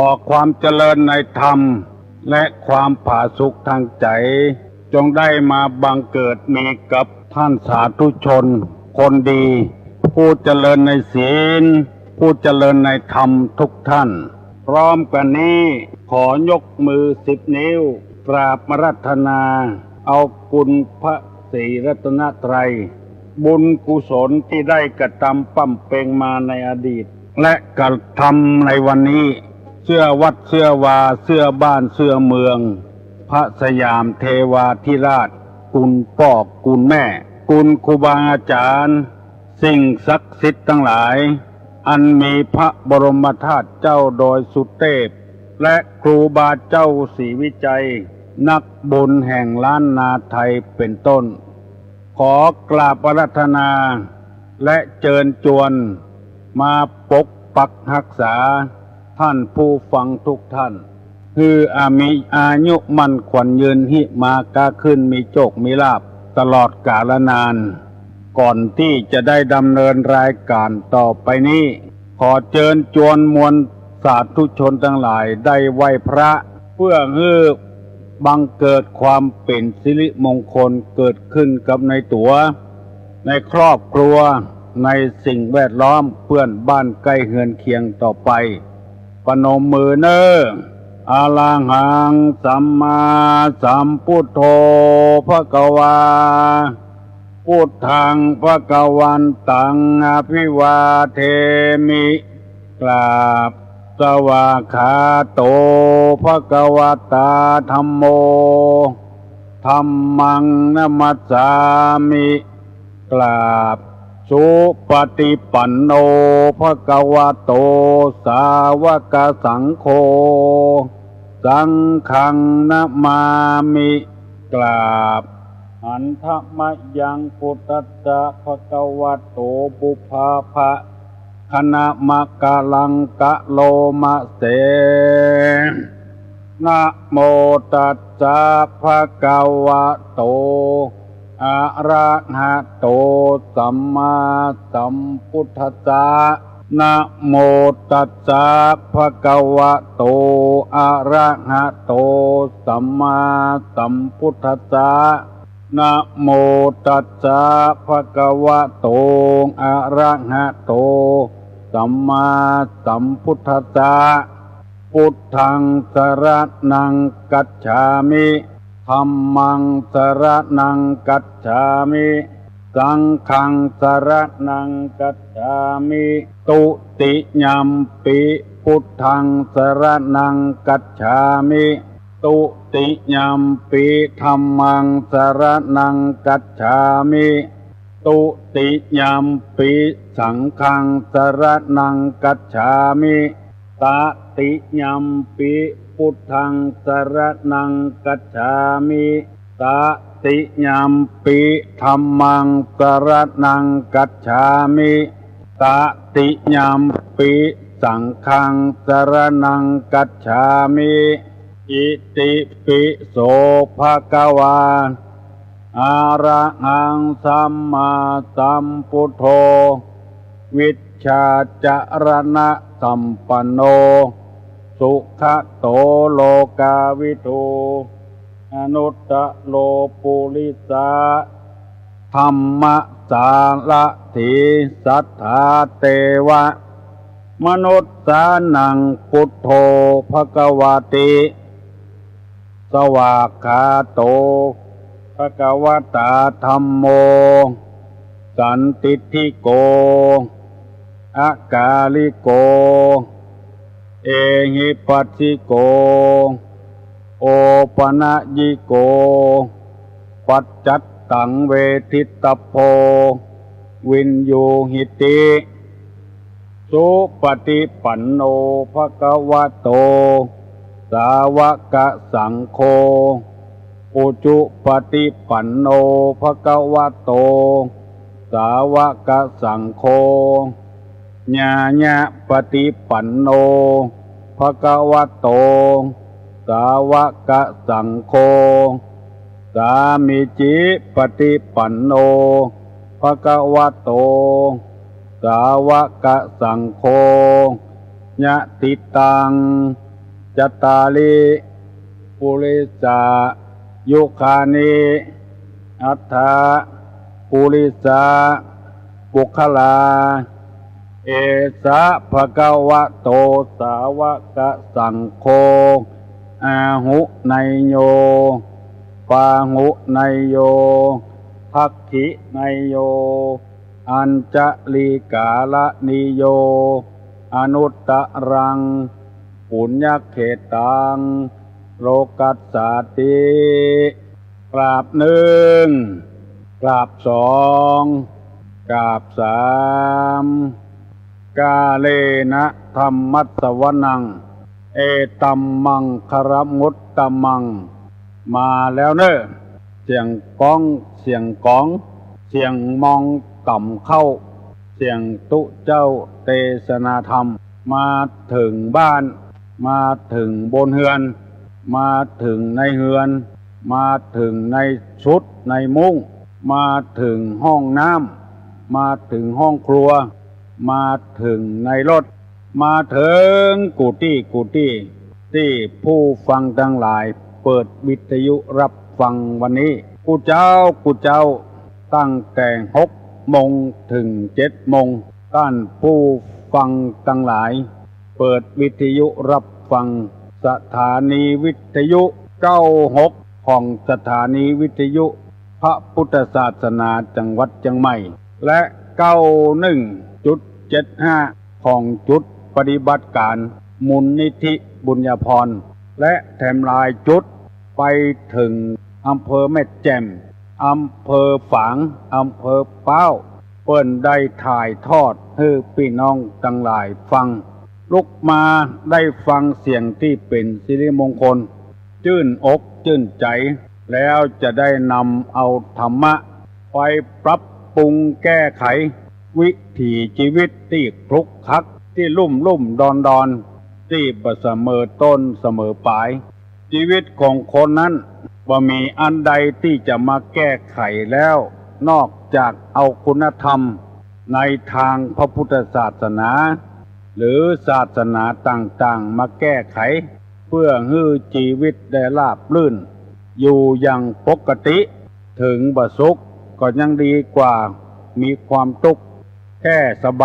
อความเจริญในธรรมและความผาสุกทางใจจงได้มาบังเกิดมีกับท่านสาธุชนคนดีผู้เจริญในศีลผู้เจริญในธรรมทุกท่านพร้อมกันนี้ขอยกมือ10 นิ้วกราบอาราธนาเอาคุณพระศรีรัตนตรัยบุญกุศลที่ได้กระทำปั้มเปงมาในอดีตและกระทำในวันนี้เสื้อวัดเสื้อวาเสื้อบ้านเสื้อเมืองพระสยามเทวาธิราชคุณพ่อคุณแม่คุณครูบาอาจารย์สิ่งศักดิ์สิทธิ์ทั้งหลายอันมีพระบรมธาตุเจ้าโดยสุเทพและครูบาเจ้าศรีวิจัยนักบุญแห่งล้านนาไทยเป็นต้นขอกราบอาราธนาและเชิญชวนมาปกปักรักษาท่านผู้ฟังทุกท่านคือมีอายุมั่นขวัญยืนหิมากาขึ้นมีโชคมีลาภตลอดกาลนานก่อนที่จะได้ดำเนินรายการต่อไปนี้ขอเชิญชวนมวลสาธุชนทั้งหลายได้ไหว้พระเพื่อให้บังเกิดความเป็นสิริมงคลเกิดขึ้นกับในตัวในครอบครัวในสิ่งแวดล้อมเพื่อนบ้านใกล้เฮือนเคียงต่อไปปนมมือเนออะระหังสัมมาสัมพุทโธภควาพุทธังภควันตังอภิวาเทมิกราบสวากขาโตภควตาธัมโมธัมมังนะมัสสามิกราบสุปฏิปันโนภควโตสาวกสังโฆสังฆังนะมามิกราบหันธมยังพุทธัสสะภควโตปุพพาภะคณะมะกะลังกะโลมะเสนะโมตัสสะภะคะวะโตอะระหะโตสัมมาสัมพุทธัสสะนะโมตัสสะภะคะวะโตอะระหะโตสัมมาสัมพุทธัสสะนะโมตัสสะภะคะวะโตอะระหะโตสัมมาสัมพุทธัสสะพุทธังสรณังกัจฉามิธัมมังสรณังกัจฉามิสังฆังสรณังกัจฉามิตุติยัมปิพุทธังสรณังกัจฉามิตุติยัมปิธัมมังสรณังกัจฉามิตุติยัมปิสังฆังสรณังกัจฉามิตติยัมปิพุทธังสรณังกัจฉามิตติยัมปิธัมมังสรณังกัจฉามิตติยัมปิสังฆังสรณังกัจฉามิอิติปิโสภะคะวาอะระหังสัมมาสัมพุทโธวิชชาจารณะสัมปันโนสุขโตโลกาวิทูอนุตตโลปุริสาธัมมสารถิสัทธาเตวะมนุสสานังพุทโธภควติสวากขาโตภควตาธัมโมสันติทิโกอากาลิโกเอหิปัสสิโกโอปนะยิโกปัจจัตตังเวทิตโพวินยูหิติสุปฏิปันโนภควโตสาวกสังโฆอุจุปฏิปันโนภควโตสาวกสังโฆญาญะปฏิปันโนภควโตสาวกสังโฆสามิจิปฏิปันโนภควโตสาวกสังโฆญะติตัง จัตตาลิปุริสายุคานิอัฏฐาปุริสาปุคลาเอสะภะคะวะโตสาวกสังโฆอาหุไนโยปาหุไนโยภักขิไนโยอัญจลีกาลนิโยอนุตตรังปุญญเขตังโลกัสสาติกราบหนึ่งกราบสองกราบสามกาเลนะธรรมัสสวนังเอตัมมังคารมุตตมังมาแล้วเนอะเสียงก้องเสียงก้องเสียงมองต่ำเข้าเสียงตุเจ้าเทศนาธรรมมาถึงบ้านมาถึงบนเฮือนมาถึงในเฮือนมาถึงในชุดในมุ้งมาถึงห้องน้ำมาถึงห้องครัวมาถึงในรถมาถึงกุฏิที่ผู้ฟังทั้งหลายเปิดวิทยุรับฟังวันนี้กูเจ้าตั้งแต่6 โมงถึง7 โมงท่านผู้ฟังทั้งหลายเปิดวิทยุรับฟังสถานีวิทยุ96ของสถานีวิทยุพระพุทธศาสนาจังหวัดเชียงใหม่และ91.75ของจุดปฏิบัติการมูลนิธิบุญญาภรณ์และแถมลายจุดไปถึงอำเภอแม่แจ่มอำเภอฝางอำเภอเป้าเปิ้นได้ถ่ายทอดให้พี่น้องทั้งหลายฟังลุกมาได้ฟังเสียงที่เป็นสิริมงคลชื่นอกชื่นใจแล้วจะได้นำเอาธรรมะไปปรับปรุงแก้ไขวิถีชีวิตที่คลุกคลักที่ลุ่มดอนที่บ่เสมอต้นเสมอปลายชีวิตของคนนั้นบ่มีอันใดที่จะมาแก้ไขแล้วนอกจากเอาคุณธรรมในทางพระพุทธศาสนาหรือศาสนาต่างๆมาแก้ไขเพื่อให้ชีวิตได้ราบรื่นอยู่อย่างปกติถึงบ่สุขก็ยังดีกว่ามีความทุกข์แค่สบ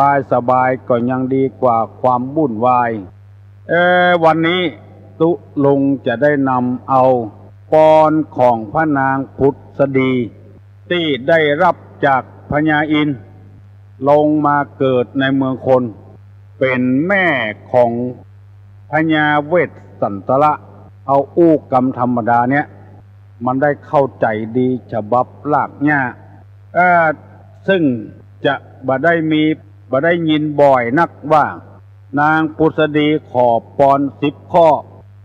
ายก็ยังดีกว่าความวุ่นวายวันนี้ตุลงจะได้นำเอาปอนของพระนางพุทธดีที่ได้รับจากพญาอินทร์ลงมาเกิดในเมืองคนเป็นแม่ของพญาเวสสันตระเอากรรมธรรมดาเนี่ยมันได้เข้าใจดีฉบับลากหญ้าซึ่งจะบ่ได้ยินบ่อยนักว่านางพุทธดีขอปอน10 ข้อ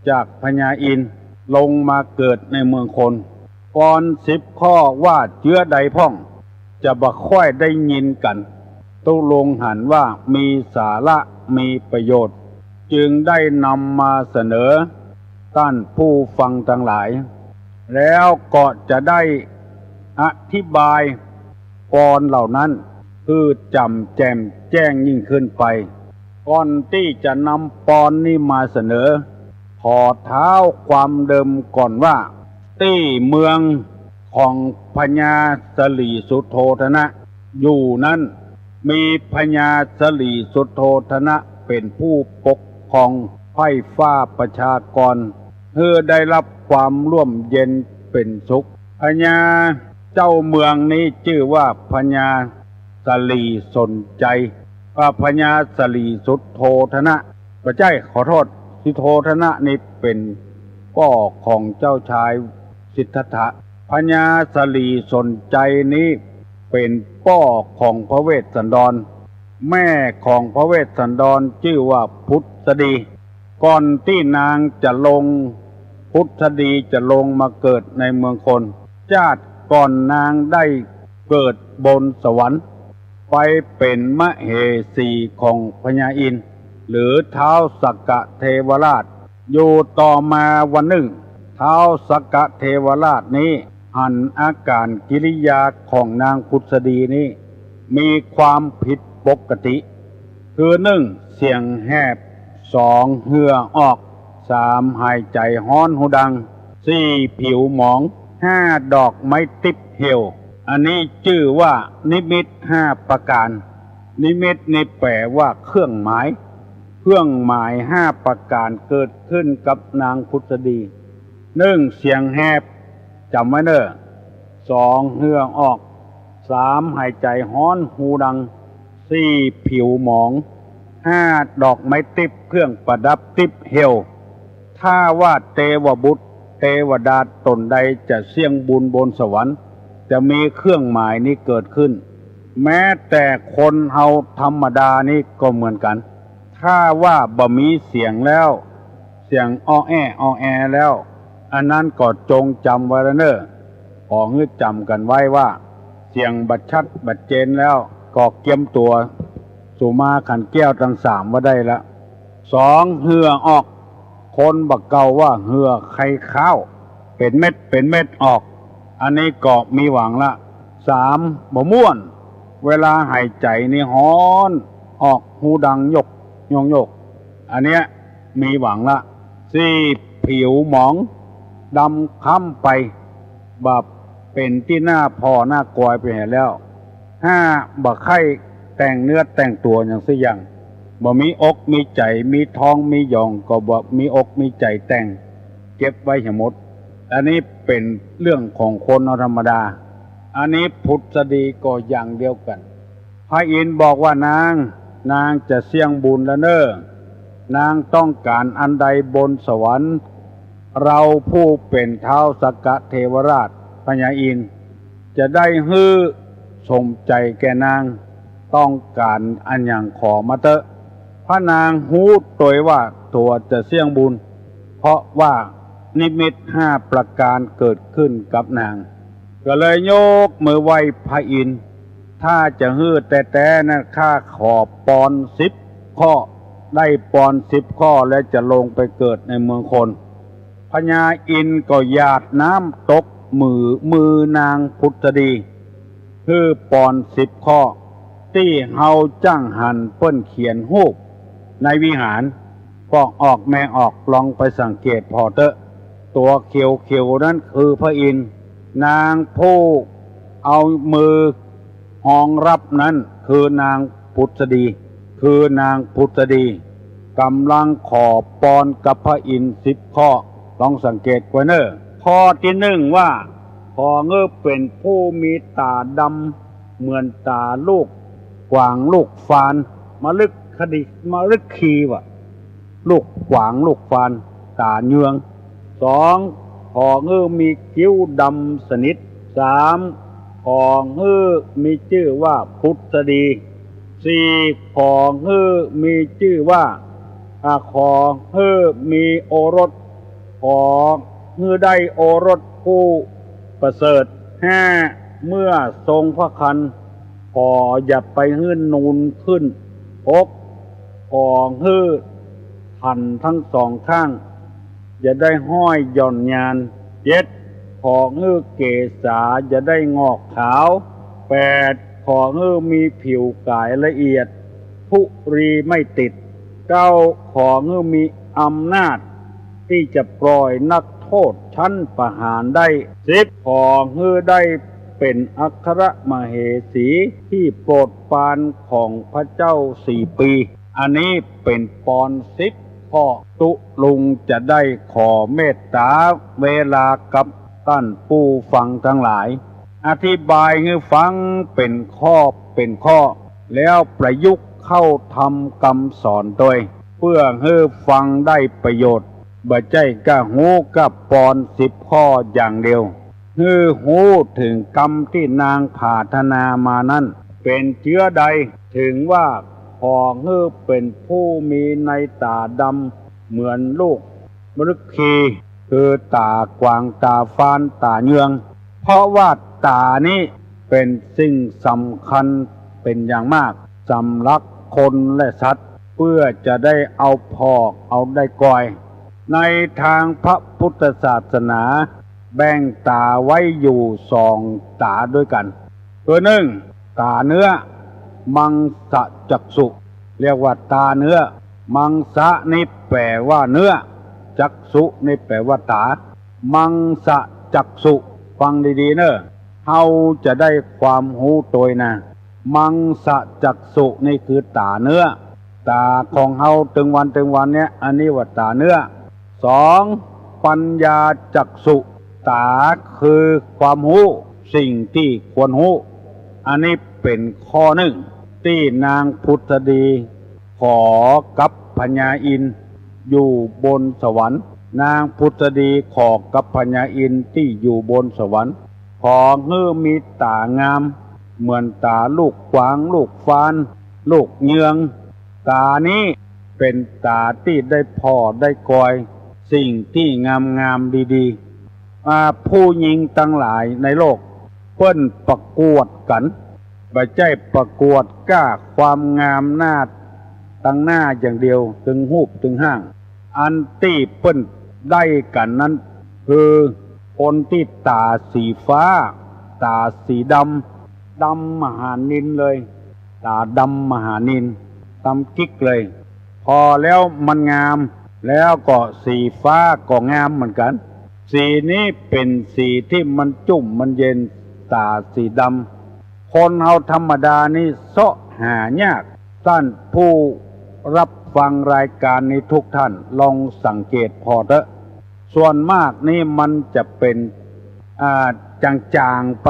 จากพญาอินทร์ลงมาเกิดในเมืองคนปอน10 ข้อว่าเชื้อใดพ่องจะบ่ค่อยได้ยินกันตุลงหันว่ามีสาระมีประโยชน์จึงได้นำมาเสนอท่านผู้ฟังทั้งหลายแล้วก็จะได้อธิบายปอนเหล่านั้นคือจำแจ่มแจ้งยิ่งขึ้นไปก่อนที่จะนำปอนนี้มาเสนอขอเท้าความเดิมก่อนว่าที่เมืองของพญาสลีสุโธทนะอยู่นั้นมีพญาสลีสุโธทนะเป็นผู้ปกครองไพร่ฟ้าประชากรเพื่อได้รับความร่วมเย็นเป็นสุขพญาเจ้าเมืองนี้ชื่อว่าพญาสลีสนใจพญาสลีสุโธทนะไม่ใช่ขอโทษสุโธทนะนี่เป็นพ่อของเจ้าชายสิทธัตถะพญาสลีสนใจนี้เป็นพ่อของพระเวสสันดรแม่ของพระเวสสันดรชื่อว่าพุทธดีก่อนที่นางจะลงพุทธดีจะลงมาเกิดในเมืองคนชาติก่อนนางได้เกิดบนสวรรค์ไปเป็นมเหสีของพญาอินทร์หรือท้าวสักกะเทวราชอยู่ต่อมาวันหนึ่งท้าวสักกะเทวราชนี้หันอาการกิริยาของนางพุทธดีนี้มีความผิดปกติคือ1เสียงแหบ2เหื่อออก 3หายใจฮ้อนหูดัง4ผิวหมอง5ดอกไม้ติบเหี่ยวอันนี้ชื่อว่านิมิต5ประการนิมิตนี่แปลว่าเครื่องหมาย5ประการเกิดขึ้นกับนางพุทธดี1เสียงแหบจำไว้เด้อ2เหงื่อออก3หายใจฮ้อนหูดัง4ผิวหมอง5ดอกไม้ติบเครื่องประดับติบเหี่ยวถ้าว่าเทวบุตรเทวดาตนใดจะเสี่ยงบุญบนสวรรค์จะมีเครื่องหมายนี้เกิดขึ้นแม้แต่คนเฮาธรรมดานี่ก็เหมือนกันถ้าว่าบ่มีเสียงแล้วเสียงอ้อแอแล้วอันนั้นก็จงจำไว้แล้วเนอะขอให้จำกันไว้ว่าเสียงบัดชัดบัดเจนแล้วก็เกียมตัวสุมาขันแก้วทั้ง3ว่าได้ละ2เหงื่อออกคนบักเก่าว่าเหงื่อไข่ข้าวเป็นเม็ดออกอันนี้ก็มีหวังละ3บ่ม่วนเวลาหายใจนี่ฮ้อนออกหูดังยกอันเนี้ยมีหวังละ4ผิวหมองดำค้ำไปแบบเป็นที่หน้าพอหน้ากอยไปเห็นแล้ว5บ่ไข้แต่งเนื้อแต่งตัวอย่างสิอย่างบ่มีอกมีใจมีท้องมีหยองก็บ่มีอกมีใจแต่งเก็บไว้ให้หมดอันนี้เป็นเรื่องของคนธรรมดาอันนี้พุทธดีก็อย่างเดียวกันพระอินทร์บอกว่านางจะเสี่ยงบุญแล้วเนอะนางต้องการอันใดบนสวรรค์เราผู้เป็นเท้าสักกะเทวราชพญาอินทร์จะได้ฮื้อสมใจแก่นางต้องการอันอย่างขอมาเตอะพระนางฮู้ตัวว่าตัวจะเสี่ยงบุญเพราะว่านิมิต5ประการเกิดขึ้นกับนางก็เลยยกมือไหว้พระอินทร์ถ้าจะฮื้อแต่นะข้าขอปอน10ข้อได้ปอน10ข้อแล้วจะลงไปเกิดในเมืองคนพญาอินทร์ก็หยาดน้ำตกมือนางพุทธดีคือปอน10ข้อที่เฮาจ้างหันเปิ้นเขียนรูปในวิหารก็ออกแม่ออกลองไปสังเกตพอเตอะตัวเขียวนั้นคือพระอินทร์นางผู้เอามือหองรับนั้นคือนางพุทธดีกำลังขอปอนกับพระอินทร์10ข้อลองสังเกตไว้เนอะข้อที่1ว่าพอเงือเป็นผู้มีตาดำเหมือนตาลูกกวางลูกฟานมลึกขีว่ะลูกกวางลูกฟานตาเยือง2พอเงือมีคิ้วดำสนิท3พอเงือมีชื่อว่าพุทธดี4พอเงือมีชื่อว่าขอเงือมีโอรสขอเงือได้โอรสผู้ประเสริฐ5เมื่อทรงพระครรภ์ขออย่าไปหื้นนูนขึ้น6ขอหื้อทันทั้ง2ข้างอย่าได้ห้อยหย่อนยาน7ขอหื้อเกศาอย่าได้งอกขาว8ขอหื้อมีผิวกายละเอียดพุรีไม่ติด9ขอหื้อมีอำนาจที่จะปล่อยนักโทษชั้นประหารได้10ขอหื้อได้เป็นอัครมเหสีที่โปรดปรานของพระเจ้า4 ปีอันนี้เป็นปอน10ข้อตุลุงจะได้ขอเมตตาเวลากับท่านผู้ฟังทั้งหลายอธิบายให้ฟังเป็นข้อแล้วประยุกต์เข้าทำคำสอนโดยเพื่อให้ฟังได้ประโยชน์บ่ใจกะหูกับปอน10ข้ออย่างเดียวฮือหูถึงกรรมที่นางปรารถนามานั้นเป็นเชื้อใดถึงว่าพอฮือเป็นผู้มีในตาดำเหมือนลูกมฤคีคือตากวางตาฟานตาเยืองเพราะว่าตานี้เป็นสิ่งสำคัญเป็นอย่างมากสำหรับคนและสัตว์เพื่อจะได้เอาพอกเอาได้ก่อยในทางพระพุทธศาสนาแบ่งตาไว้อยู่2ตาด้วยกันตัว1ตาเนื้อมังสจักษุเรียกว่าตาเนื้อมังสะนี่แปลว่าเนื้อ จักษุนี่แปลว่าตามังสะจักษุฟังดีๆเนอะเฮาจะได้ความรู้ตัวนะมังสะจักษุนี่คือตาเนื้อตาของเฮาถึงวันเนี่ยอันนี้ว่าตาเนื้อสองปัญญาจักษุตาคือความรู้สิ่งที่ควรรู้อันนี้เป็นข้อหนึ่งที่นางพุทธดีขอกับพญาอินทร์อยู่บนสวรรค์นางพุทธดีขอกับพญาอินทร์ที่อยู่บนสวรรค์ขอเฮือมีตางามเหมือนตาลูกกวางลูกฟานลูกเยืองตานี้เป็นตาที่ได้พ่อได้กอยสิ่งที่งามดีๆผู้หญิงทั้งหลายในโลกเพิ่นประกวดกันไม่ใช่ประกวดกล้าความงามหน้าตั้งหน้าอย่างเดียวถึงหูปถึงห้างอันที่เพิ่นได้กันนั้นคือคนที่ตาสีฟ้าตาสีดำมหานิลเลยตาดำมหานิลดำกิ๊กเลยพอแล้วมันงามแล้วก็สีฟ้าก็งามเหมือนกันสีนี้เป็นสีที่มันจุ่มมันเย็นตาสีดำคนเฮาธรรมดานี่เสาะหายากท่านผู้รับฟังรายการนี้ทุกท่านลองสังเกตพอเถอะส่วนมากนี่มันจะเป็นจางๆไป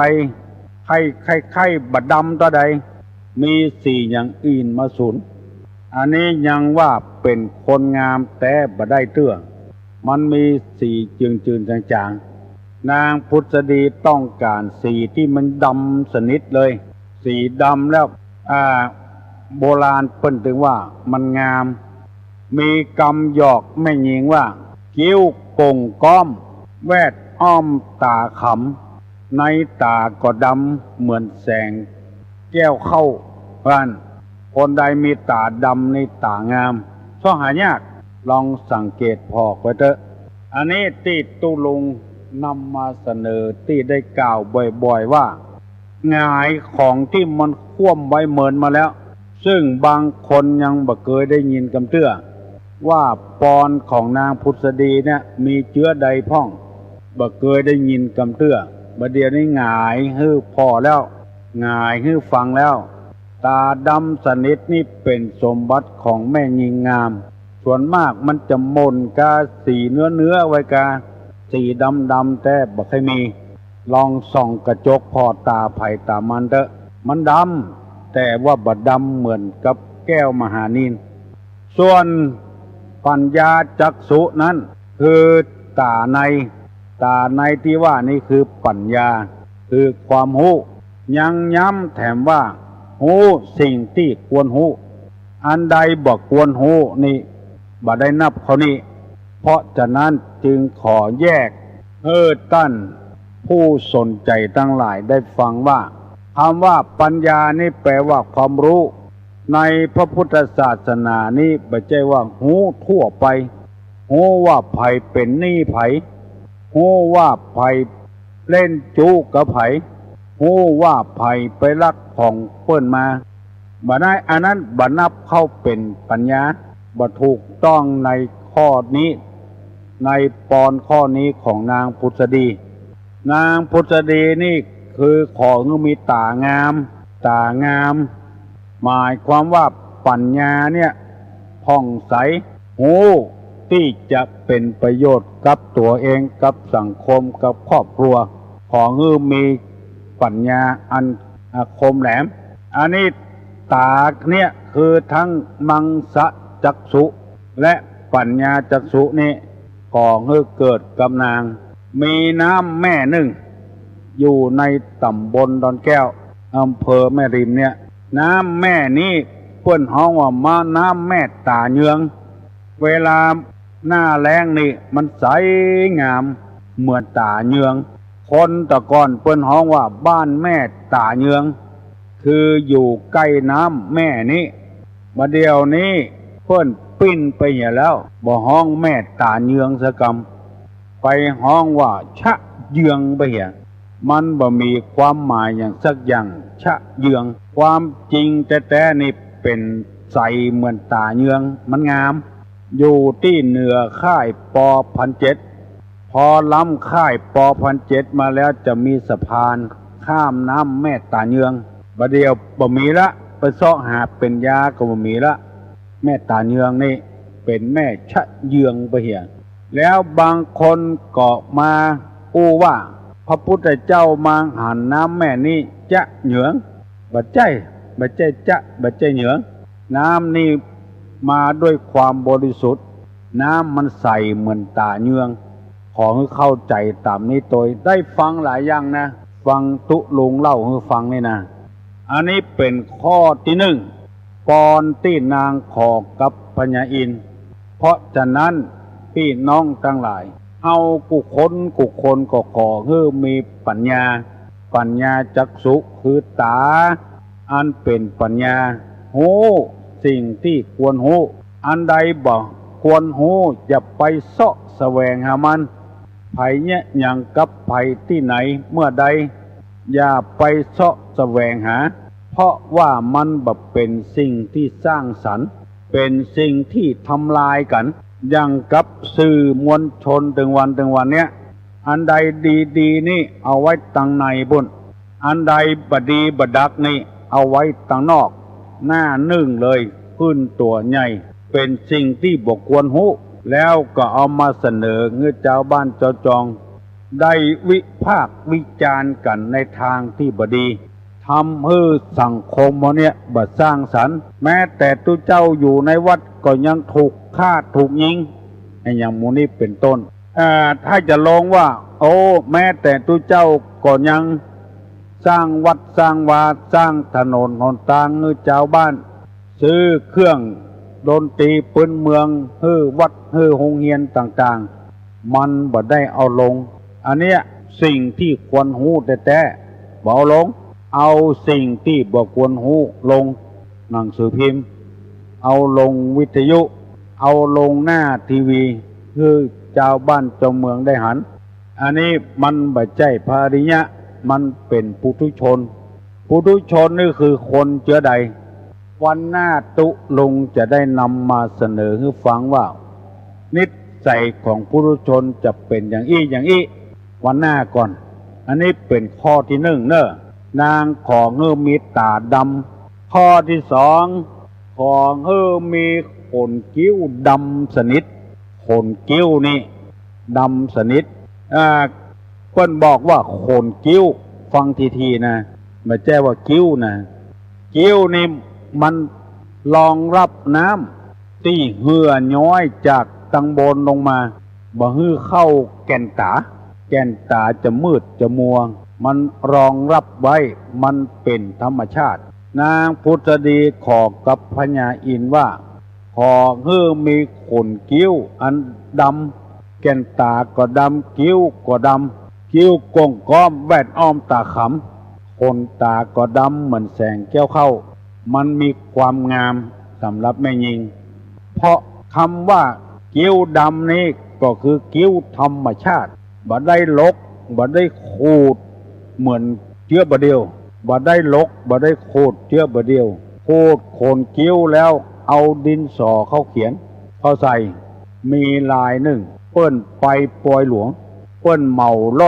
ไข่บดดำตัวใดมีสีอย่างอื่นมาสุนอันนี้ยังว่าเป็นคนงามแต่บ่ได้เตื้อมันมีสีจืดๆจางๆนางพุทธดีต้องการสีที่มันดำสนิทเลยสีดำแล้วโบราณเพิ่นถึงว่ามันงามมีกำหยอกแม่หญิงว่าคิ้วโก่งก้อมแวดอ้อมตาขำในตาก็ดำเหมือนแสงแก้วเข้าบ้านคนใดมีตาดำในตางามช่อหายากลองสังเกตพอไว้เถอะอันนี้ที่ตุลุงนำมาเสนอที่ได้กล่าวบ่อยๆว่าหงายของที่มันคว่ำไว้เหมือนมาแล้วซึ่งบางคนยังบ่เคยได้ยินกำเตื้อว่าปอนของนางพุทธดีเนี่ยมีเชื้อใดพ่องบ่เคยได้ยินกำเตื้อบัดเดี๋ยวนี้หงายฮื้อพอแล้วหงายฮื้อฟังแล้วตาดำสนิทนี่เป็นสมบัติของแม่หญิงงามส่วนมากมันจะมนกาสีเนื้อไว้กาสีดำแต่บ่เคยมีลองส่องกระจกพอตาไผ่ตามันเถอะมันดำแต่ว่าบ่ดำเหมือนกับแก้วมหานิลส่วนปัญญาจักษุนั้นคือตาในที่ว่านี่คือปัญญาคือความรู้ยังย้ำแถมว่ารู้สิ่งที่ควรรู้อันใดบ่ควรรู้นี่บ่ได้นับเขานี่เพราะฉะนั้นจึงขอแยกท่านผู้สนใจทั้งหลายได้ฟังว่าคำว่าปัญญานี่แปลว่าความรู้ในพระพุทธศาสนานี่ไม่ใช่ว่าหูทั่วไปหูว่าไผเป็นหนี้ไผหูว่าไผเล่นจู้กับไผหูว่าไผไปลักของเปิ้นมาบ่ได้อันนั้นบ่นับเข้าเป็นปัญญาบ่ถูกต้องในข้อนี้ในปอนข้อนี้ของนางพุทธดีนางพุทธดีนี่คือของมีตางามหมายความว่าปัญญาเนี่ยผ่องใสหูที่จะเป็นประโยชน์กับตัวเองกับสังคมกับครอบครัวของมีปัญญาอันคมแหลมอันนี้ตาเนี่ยคือทั้งมังสะจักษุและปัญญาจักษุนี่ของเกิดกับนางมีน้ำแม่หนึ่งอยู่ในตำบลดอนแก้วอำเภอแม่ริมเนี่ยน้ำแม่นี้เพิ่นฮ้องว่ามาน้ำแม่ตาเยืองเวลาหน้าแล้งนี่มันใสงามเหมือนตาเยืองคนตะก่อนเพิ่นฮ้องว่าบ้านแม่ตาเยืองคืออยู่ใกล้น้ำแม่นี้มาเดียวนี้เพิ่นปิ้นไปเหี่ยแล้วบ่ฮ้องแม่ตาเยืองสะกำไปฮ้องว่าชะเยืองไปเหี่ยมันบ่มีความหมายอย่างสักอย่างชะเยืองความจริงแต่นี่เป็นใสเหมือนตาเยืองมันงาม อยู่ที่เหนือค่ายปอ1,700พอล้ำค่ายปอ1,700มาแล้วจะมีสะพานข้ามน้ำแม่ตาเยืองบัดเดียวบ่มีละไปเสาะหาเป็นยาก็บ่มีละแม่ตาเยืองนี่เป็นแม่ชะเยืองไปเหียแล้วบางคนก็มาอู้ว่าพระพุทธเจ้ามาหันน้ำแม่นี้จะเหยืองบัดใจจะบัดใจเหยืองน้ำนี่มาด้วยความบริสุทธิ์น้ำมันใสเหมือนตาเยืองขอให้เข้าใจตามนี้โดยได้ฟังหลายอย่างนะฟังตุลุงเล่าให้ฟังนี่นะอันนี้เป็นข้อที่หนึ่งปอนที่นางขอกับพญาอินทร์เพราะฉะนั้นพี่น้องทั้งหลายเอากุคนก็ขอให้มีปัญญาจักษุคือตาอันเป็นปัญญาหูสิ่งที่ควรหูอันใดบ่ควรหูอย่าไปเสาะแสวงหามันไผเนี่ยอย่างกับไผที่ไหนเมื่อใดอย่าไปเสาะแสวงหาเพราะว่ามันบ่เป็นสิ่งที่สร้างสรรค์เป็นสิ่งที่ทำลายกันอย่างกับสื่อมวลชนถึงวันเนี้ยอันใดดีนี่เอาไว้ตังในบุญอันใดบดีบดักนี่เอาไว้ตังนอกหน้านึ่งเลยขึ้นตัวใหญ่เป็นสิ่งที่บ่ควรหูแล้วก็เอามาเสนอเงื้อเจ้าบ้านเจ้าจองได้วิพากษ์วิจารณ์กันในทางที่บดีทำให้สังคมเนี่ยบ่สร้างสรรค์แม้แต่ตุเจ้าอยู่ในวัดก็ยังถูกฆ่าถูกยิงอย่างมูนี้เป็นต้นถ้าจะลงว่าโอ้แม้แต่ตุเจ้าก็ยังสร้างวัดสร้างวาสร้างถนนหนทางให้เจ้าบ้านซื้อเครื่องดนตรีพื้นเมืองให้วัดให้โรงเรียนต่างๆมันบ่ได้เอาลงอันเนี้ยสิ่งที่ควรหูแต่บ่เอาลงเอาสิ่งที่บ่ควรหูลงหนังสือพิมพ์เอาลงวิทยุเอาลงหน้าทีวีคือเจ้าบ้านเจ้าเมืองได้หันอันนี้มันบ่ใช่ภาริยะมันเป็นปุถุชนนี่คือคนเชื้อใดวันหน้าตุลุงจะได้นำมาเสนอให้ฟังว่านิสัยของปุถุชนจะเป็นอย่างอี้วันหน้าก่อนอันนี้เป็นข้อที่หนึ่งเนอะนางของเฮือมีตาดำข้อที่สองของเฮือมีขนคิ้วดำสนิทขนคิ้วนี่ดำสนิทเพิ่นบอกว่าขนคิ้วฟังทีนะไม่ใช่ว่าคิ้วนะคิ้วนี่มันรองรับน้ำที่เหือย้อยจากตังบนลงมาบ่ฮื้อเข้าแก่นตาจะมืดจะมัวมันรองรับไว้มันเป็นธรรมชาตินางพุทธดีขอกับพญาอินทร์ว่าขอฮื้อมีขนคิ้วอันดำแก่นตาก็ดำคิ้วก็ดำคิ้วกงก้อมแวดอ้อมตาขำขนตาก็ดำเหมือนแสงแก้วเข้ามันมีความงามสำหรับแม่หญิงเพราะคำว่าคิ้วดำนี้ก็คือคิ้วธรรมชาติบ่ได้ลกบ่ได้ขูดเหมือนเชื้อบะเดียวบ่ได้ลกบ่ได้ขูดเชื้อบะเดียวขูดโคนคิ้วแล้วเอาดินสอเข้าเขียนเข้าใส่มีลายหนึ่งเปิ้นไปปอยหลวงเปิ้นเมาร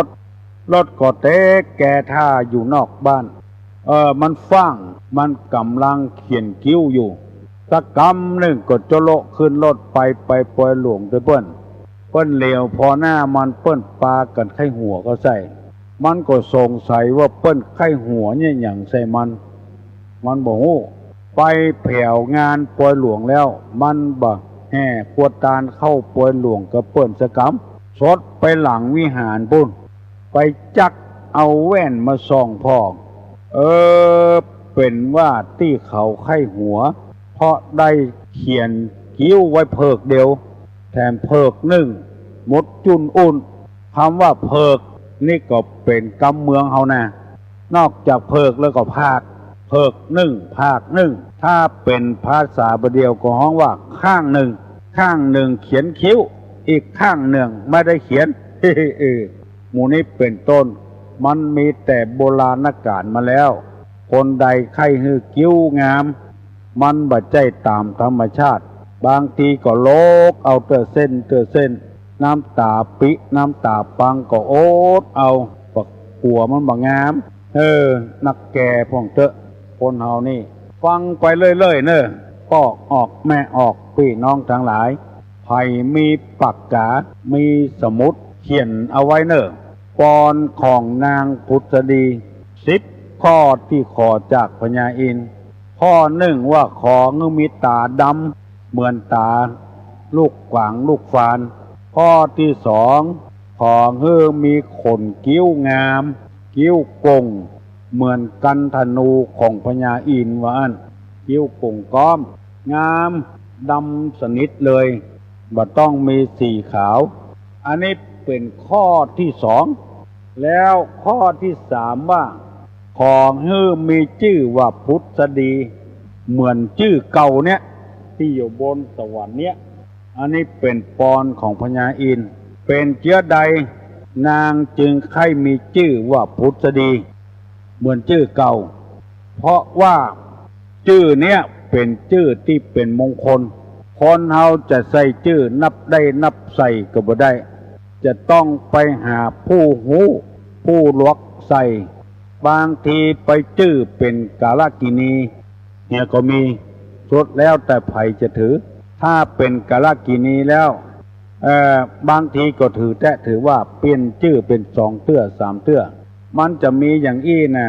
ถก็เตะแก่ท่าอยู่นอกบ้านมันฟังมันกำลังเขียนคิ้วอยู่สักกำหนึ่งก็จะโลขึ้นรถไปปอยหลวงด้วยเปิ้นเหลวพอหน้ามันเปิ้นปากันไข้หัวก็ใส่มันก็สงสัยว่าเปิ้นไข้หัวเนี่ยอย่างใส่มันบอกโอ้ไปแผ่วงานปอยหลวงแล้วมันบ่แห่ขวดตาลเข้าปอยหลวงกับเปิ้นสะกำสดไปหลังวิหารปุ่นไปจักเอาแว่นมาส่องพ่อเป็นว่าที่เขาไข้หัวเพราะได้เขียนคิ้วไว้เพิกเดียวแถมเพิกหนึ่งมดจุนอุ่นคำว่าเพิกนี่ก็เป็นกำเมืองเฮานะนอกจากเพิกแล้วก็ภาคเพิกหนึ่งภาคหนึ่งถ้าเป็นภาษาบเดียวก็ฮ้องว่าข้างหนึ่งเขียนคิ้วอีกข้างหนึ่งไม่ได้เขียนหมู่นี้เป็นต้นมันมีแต่โบราณกาลมาแล้วคนใดใครฮื้อคิ้วงามมันบ่ใจตามธรรมชาติ บางทีก็โลกเอาเตอเส้นน้ำตาปิน้ำตาปังก็โอ๊ตเอาปักหัวมันบ่งามนักแก่พ่องเตอะคนเฮานี่ฟังไปเรื่อยๆเนอะพ่อออกแม่ออกพี่น้องทั้งหลายไผมีปากกามีสมุดเขียนเอาไว้เนอะกรของนางพุทธดี10ข้อที่ขอจากพญาอินทร์ข้อหนึ่งว่าขอเงืมีตาดำเหมือนตาลูกกวางลูกฟานข้อที่สองขอเงืมีขนกิ้วงามกิ้วกงเหมือนกันธนูของพญาอินทร์ว่าอันกิ้วกงก้อมงามดำสนิทเลยบ่ต้องมีสีขาวอันนี้เป็นข้อที่สองแล้วข้อที่สามว่าของมีชื่อว่าพุทธดีเหมือนชื่อเก่าเนี่ยที่อยู่บนสวรรค์เนี่ยอันนี้เป็นปอนของพญาอินทร์เป็นเชื้อใดนางจึงใครมีชื่อว่าพุทธดีเหมือนชื่อเก่าเพราะว่าชื่อเนี้ยเป็นชื่อที่เป็นมงคลคนเฮาจะใส่ชื่อนับได้นับใส่ก็บ่ได้จะต้องไปหาผู้หูผู้ลวกใส่บางทีไปชื่อเป็นกาลกินีเนี่ยก็มีสุดแล้วแต่ไผจะถือถ้าเป็นกาลกินีแล้วบางทีก็ถือว่าเปลี่ยนชื่อเป็น2เตื้อ3เตื้อมันจะมีอย่างอี้นะ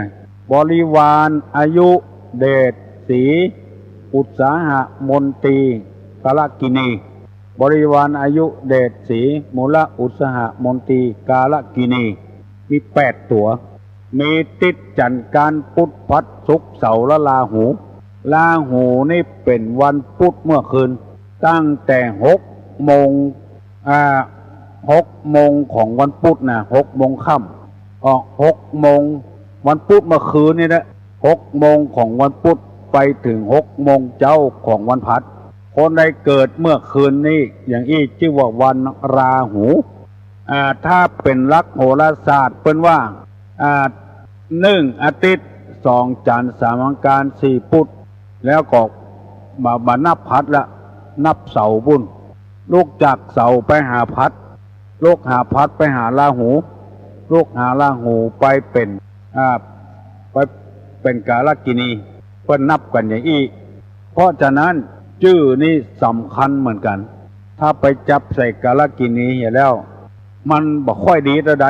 บริวารอายุเดชศรีอุตสาหะมนตรีกาลกินีบริวารอายุเดชศรีมูลอุตสาหะมนตรีกาลกินีมี8ตัวมีติดจันทร์การพุธพัดศุกร์เสาร์และราหูนี่เป็นวันพุธเมื่อคืนตั้งแต่6 โมงของวันพุธนะ6 โมงค่ำ6 โมงวันพุธเมื่อคืนนี่นะ6 โมงของวันพุธไปถึง6 โมงเจ้าของวันพัดคนใดเกิดเมื่อคืนนี้อย่างอี้ชื่อว่าวันราหูถ้าเป็นลักษณ์โหราศาสตร์เป็นว่า1อาทิตย์2จันทร์3อังคาร4พุธแล้วก็มานับพัดละนับเสาร์บุญลูกจากเสาไปหาพัดลูกหาพัดไปหาราหูลูกหาราหูไปเป็นกาลกินีเพิ่นนับกันอย่างอี้เพราะฉะนั้นชื่อนี้สำคัญเหมือนกันถ้าไปจับใส่กาลกินีอย่างแล้วมันบ่ค่อยดีเท่าใด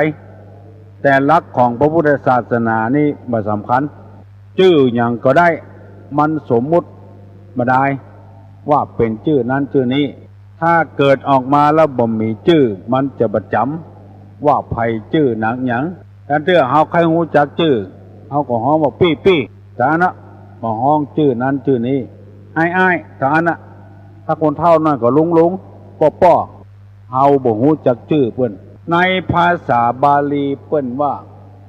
แต่ลักษณ์ของพระพุทธศาสนานี่บ่สำคัญชื่ออย่างก็ได้มันสมมุติมาได้ว่าเป็นชื่อนั้นชื่อนี้ถ้าเกิดออกมาแล้วบ่มีชื่อมันจะประจำว่าไผชื่อหนังหยังแต่เตื้อเฮาใครฮู้จักชื่อเฮาก็ฮ้องว่าปี้ๆแต่นะบ่ฮ้องชื่อนั้นชื่อนี้อ้ายๆแต่อันน่ะถ้าคนเฒ่าน้อยก็ลุงป้อเฮาบ่ฮู้จักชื่อเพิ่นในภาษาบาลีเปิ้นว่า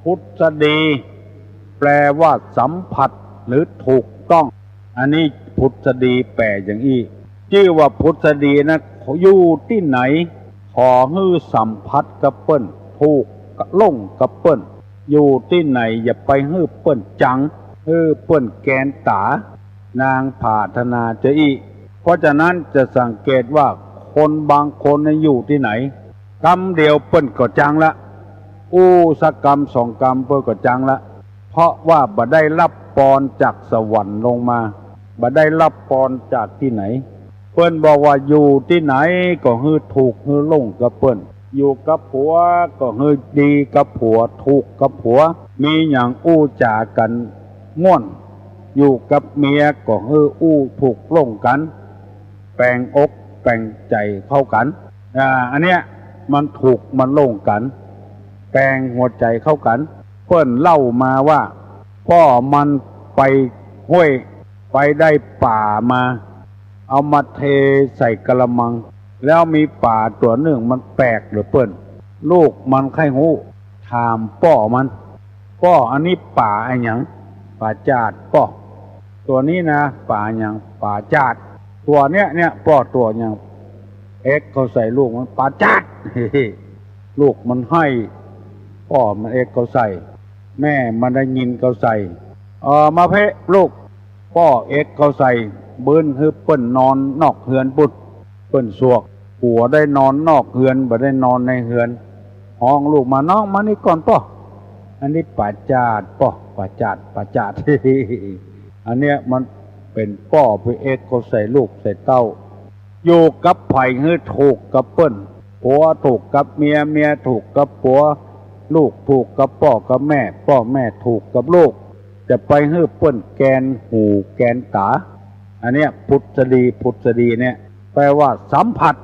พุทธดีแปลว่าสัมผัสหรือถูกต้องอันนี้พุทธดีแปลอย่างอี้ชื่อว่าพุทธดีนะอยู่ที่ไหนขอฮื้อสัมผัสกับเปิ้นถูกกับลงกับเปิ้นอยู่ที่ไหนอย่าไปฮื้อเปิ้นจังฮื้อเปิ้นแกนตานางผาธนาจะอี้เพราะฉะนั้นจะสังเกตว่าคนบางคนอยู่ที่ไหนกรรมเดียวเปิ้นก็จังละสักกรรม2 กรรมเปิ้นก็จังละเพราะว่าบ่ได้รับปอนจากสวรรค์ลงมาบ่ได้รับปอนจากที่ไหนเปิ้นบอกว่าอยู่ที่ไหนก็ฮื้อถูกฮื้อลงกับเปิ้นอยู่กับผัวก็ฮื้อดีกับผัวถูกกับผัวมีหยังจากันม่วนอยู่กับเมียก็ฮื้อถูกลงกันแปลงอกแปลงใจเข้ากันอันเนี้ยมันถูกมันลงกันแปลงหัวใจเข้ากันเพิ่นเล่ามาว่าพ่อมันไปห้วยไปได้ป่ามาเอามาเทใส่กระมังแล้วมีป่าตัวหนึ่งมันแปลกหรือเปิ้นลูกมันไข้หูถามพ่อมันอันนี้ป่าไอ้หยังป่าจาดพ่อตัวนี้นะป่าหยังป่าจาดตัวเนี้ยพ่อตัวหยังเขาใส่ลูกมันป่าจาด ลูกมันให้พ่อมันเขาใส่แม่มันได้ยินเขาใส่มาเพะลูกพ่อเขาใส่ เบิ้นให้เปิ้นนอนนอกเฮือนปุดเปิ้นสวกผัวได้นอนนอกเฮือนบ่ได้นอนในเฮือนห้องลูกมาน้องมานี่ก่อนป่ออันนี้ป่าจาดป่อป่าจาด อันเนี้ยมันเป็นป่อไปเอ็กก็ใส่ลูกใส่เต้าอยู่กับไผ่ให้ถูกกับเปิ้นผัวถูกกับเมียเมียถูกกับผัวลูกถูกกับพ่อกับแม่พ่อแม่ถูกกับลูกจะไปให้เปิ้นแกนหูแกนตาอันเนี้ยพุทธดีเนี่ยแปลว่าสัมผัส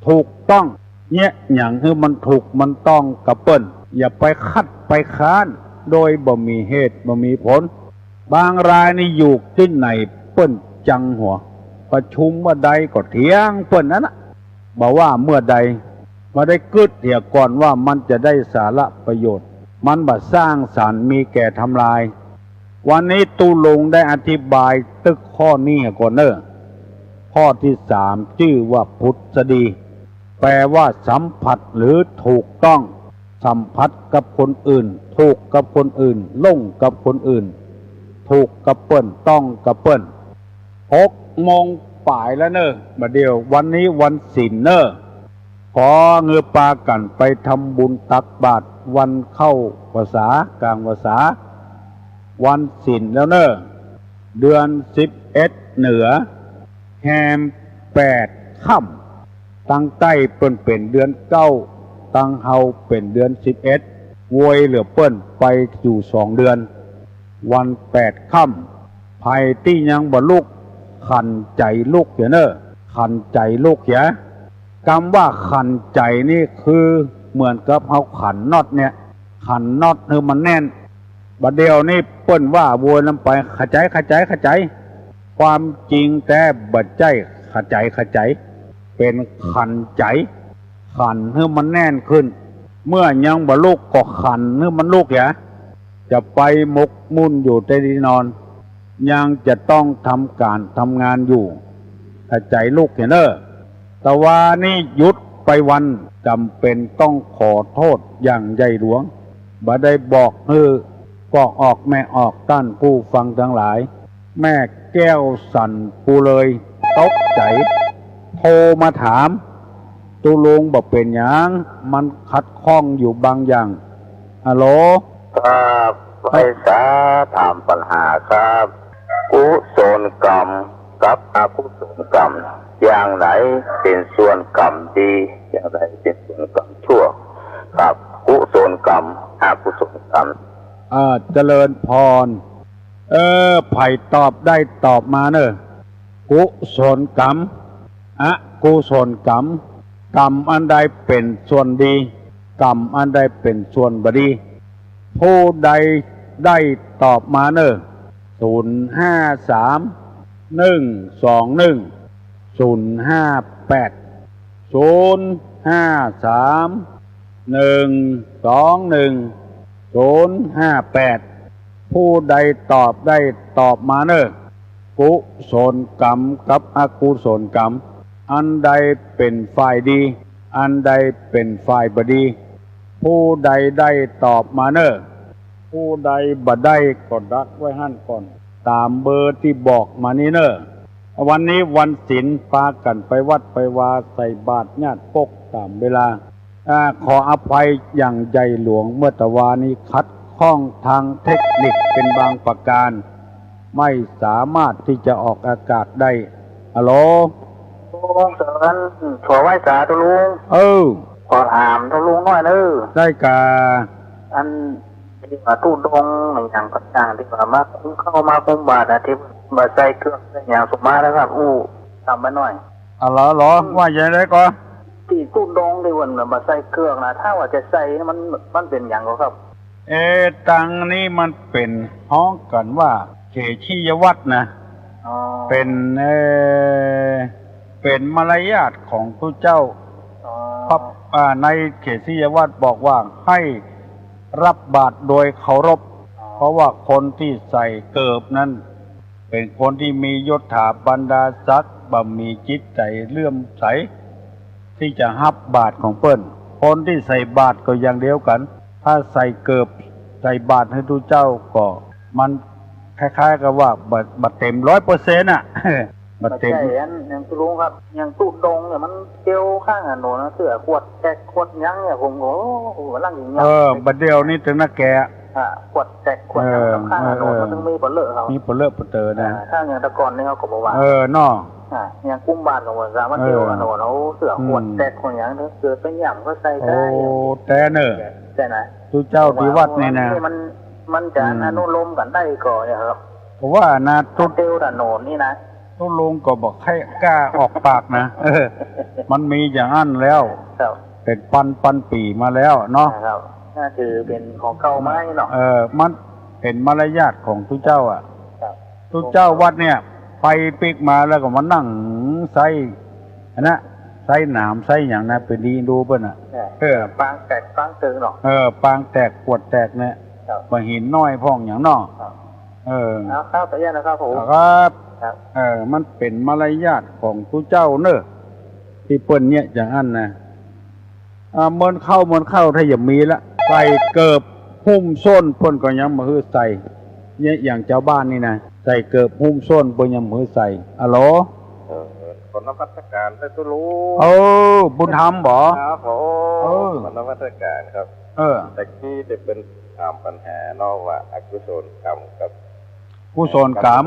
ถูกต้องเนี่ยอย่างที่มันถูกมันต้องกับเปิ้นอย่าไปคัดไปค้านโดยบ่มีเหตุบ่มีผลบางรายนี่อยู่ที่ไหนเปิ้นจังหัวประชุมเมื่อใดก็เถียงเปิ้นนั้นนะบอกว่าเมื่อใดมาได้กึดเถียก่อนว่ามันจะได้สาระประโยชน์มันบ่สร้างสรรค์มีแก่ทำลายวันนี้ตูลงได้อธิบายตึกข้อนี้ก่อนเนอะข้อที่3ชื่อว่าพุทธดีแปลว่าสัมผัสหรือถูกต้องสัมผัสกับคนอื่นถูกกับคนอื่นลงกับคนอื่นถูกกับเปิ้นต้องกับเปิ้น6 โมงป่ายแล้วเนอะบัดเดียววันนี้วันศีลเนอะขอเงือปากันไปทำบุญตักบาตรวันเข้าพรรษากลางพรรษาวันศีลแล้วเนอะเดือน11เหนือแฮม8ค่ำตั้งใต้เปิ้นเป็นเดือน9ตั้งเฮาเป็นเดือน11โวยเหลือเปิ้นไปอยู่2 เดือนวัน8ค่ำภัยที่ยังบ่ลุกขันใจลูกเนอะขันใจลูกคำว่าขันใจนี่คือเหมือนกับเฮาขันน็อตเนี่ยขันน็อตคือมันแน่นบัดเดียวนี่เปิ้นว่าโวยลำไปขจายความจริงแต่บัดใจขจายเป็นขันใจขันให้มันแน่นขึ้นเมื่อยังบ่ลุกก็ขันให้มันลุกจะไปมกมุ่นอยู่แต่ที่นอนยังจะต้องทำการทำงานอยู่ถ้าใจลุกเนอะแต่ว่านี่หยุดไปวันจำเป็นต้องขอโทษอย่างใหญ่หลวงบ่ได้บอกก็ออกแม่ออกต้านผู้ฟังทั้งหลายแม่แก้วสั่นปูเลยตกใจโทรมาถามตุลุงบอกเป็นหยังมันขัดข้องอยู่บางอย่างฮัลโหลครับไพศาลถามปัญหาครับกุศลกรรมกับอกุศลกรรมอย่างไหนเป็นส่วนกรรมดีอย่างไรเป็นส่วนกรรมชั่วครับกุศลกรรมอกุศลกรรมเจริญพรไผ่ตอบได้ตอบมาเนอะกุศลกรรมอกุศลกรรมกรรมอันใดเป็นส่วนดีกรรมอันใดเป็นส่วนบดีผู้ใดได้ตอบมาเนอะ0531212058ผู้ใดตอบได้ตอบมาเนอะกุศลกรรมกับอกุศลกรรมอันใดเป็นฝ่ายดีอันใดเป็นฝ่ายบดีผู้ใดได้ตอบมาเนอะผู้ใดบ่ได้ก็ดักไว้หั่นก่อนตามเบอร์ที่บอกมานี่เนอะวันนี้วันศีลพากันไปวัดไปวาใส่บาตรญาติปกตามเวลาขออภัยอย่างใหญ่หลวงเมื่อตะวานี้คัดข้องทางเทคนิคเป็นบางประการไม่สามารถที่จะออกอากาศได้ฮัลโหลลุงเสิร์นขอไหว้สาธุลุงขอถามทุลุงหน่อยเนอะได้กาอันที่ว่าตู้ดงอย่างต่างๆที่ว่ามาเข้ามาคุมบาทที่บาใส่เครื่องอย่างสมมาแล้วครับทำมาหน่อยเหรอว่าอย่างไรก็ที่ตู้ดงในวันบาใส่เครื่องนะถ้าว่าจะใส่มันเป็นอย่างก็ครับตังนี้มันเป็นห้องกันว่าเขชียวัตรนะเป็นมารยาทของพระเจ้าครับในเขชียวัตรบอกว่าให้รับบาตรโดยเคารพเพราะว่าคนที่ใส่เกิบนั้นเป็นคนที่มียศถาบรรดาศักดิ์บ่มีจิตใจเลื่อมใสที่จะรับบาตรของเปิ้นคนที่ใส่บาตรก็อย่างเดียวกันถ้าใส่เกิบใส่บาตรให้พระเจ้าก็มันคล้ายๆกับว่าบัดเต็ม 100% อ่ะ บัดเต็ม ใจอันอย่างตุลุงครับอย่างตุดงเนี่ยมันเจียวข้างถนนนะเสือขวดแจกขวดยั้งเนี่ยผมโอ้โหร่างอย่างเงี้ยบัดเดียวนี่ถึงนักแกขวดแจกขวดยั้งข้างถนนมันต้องมีปลาเลือเขามีปลาเลือปลาเตอนะถ้าอย่างตะกอนนี่เขาก็บอกว่านออย่างกุ้งบานของมันสามารถเจียวถนนเขาเสือขวดแจกขวดยั้งเสือเป็นหย่ำก็ใส่ได้แต่เนอะใช่ไหมทุเจ้าที่วัดนี่นะมันจะอนุโลมกันได้ก่อนเนี่ยครับเพราะว่านะตุเตียวถนนนี่นะตุลุงก็บอกให้กล้าออกปากนะมันมีอย่างนั้นแล้วเป็นปันปีมาแล้วเนาะน่าจะเป็นของเก่าไม้เนาะมันเป็นมารยาทของทุเจ้าทุเจ้าวัดเนี่ยไปปิกมาแล้วก็มานั่งใส่นะใส่หนามใส่อย่างนะไปดีดูเปิ้นปางแตกปางตึงเนาะปางแตกขวดแตกเนี่ยมาหินน้อยพ่องอย่างนอกครับแต่ยังนะครับผมครับมันเป็นมารยาทของทุเจ้าเนอะที่เปิ้นเนี่ยอย่างนั้นนะเมินเข้าถ้าอย่ามีละใส่เกิบหุ้มส้นเปิ้นก็ยังมาฮือใส่เนี่ยอย่างเจ้าบ้านนี่นะใส่เกิบหุ้มส้นเปิ้นยังมาฮือใส่อะโหลคนนวัตการได้ตุลุบุญธรรมบ่ครับผมคนนวัตการครับแต่ที่จะเป็นถามปัญหานอกว่าอกุศลกรรมกับกุศลกรรม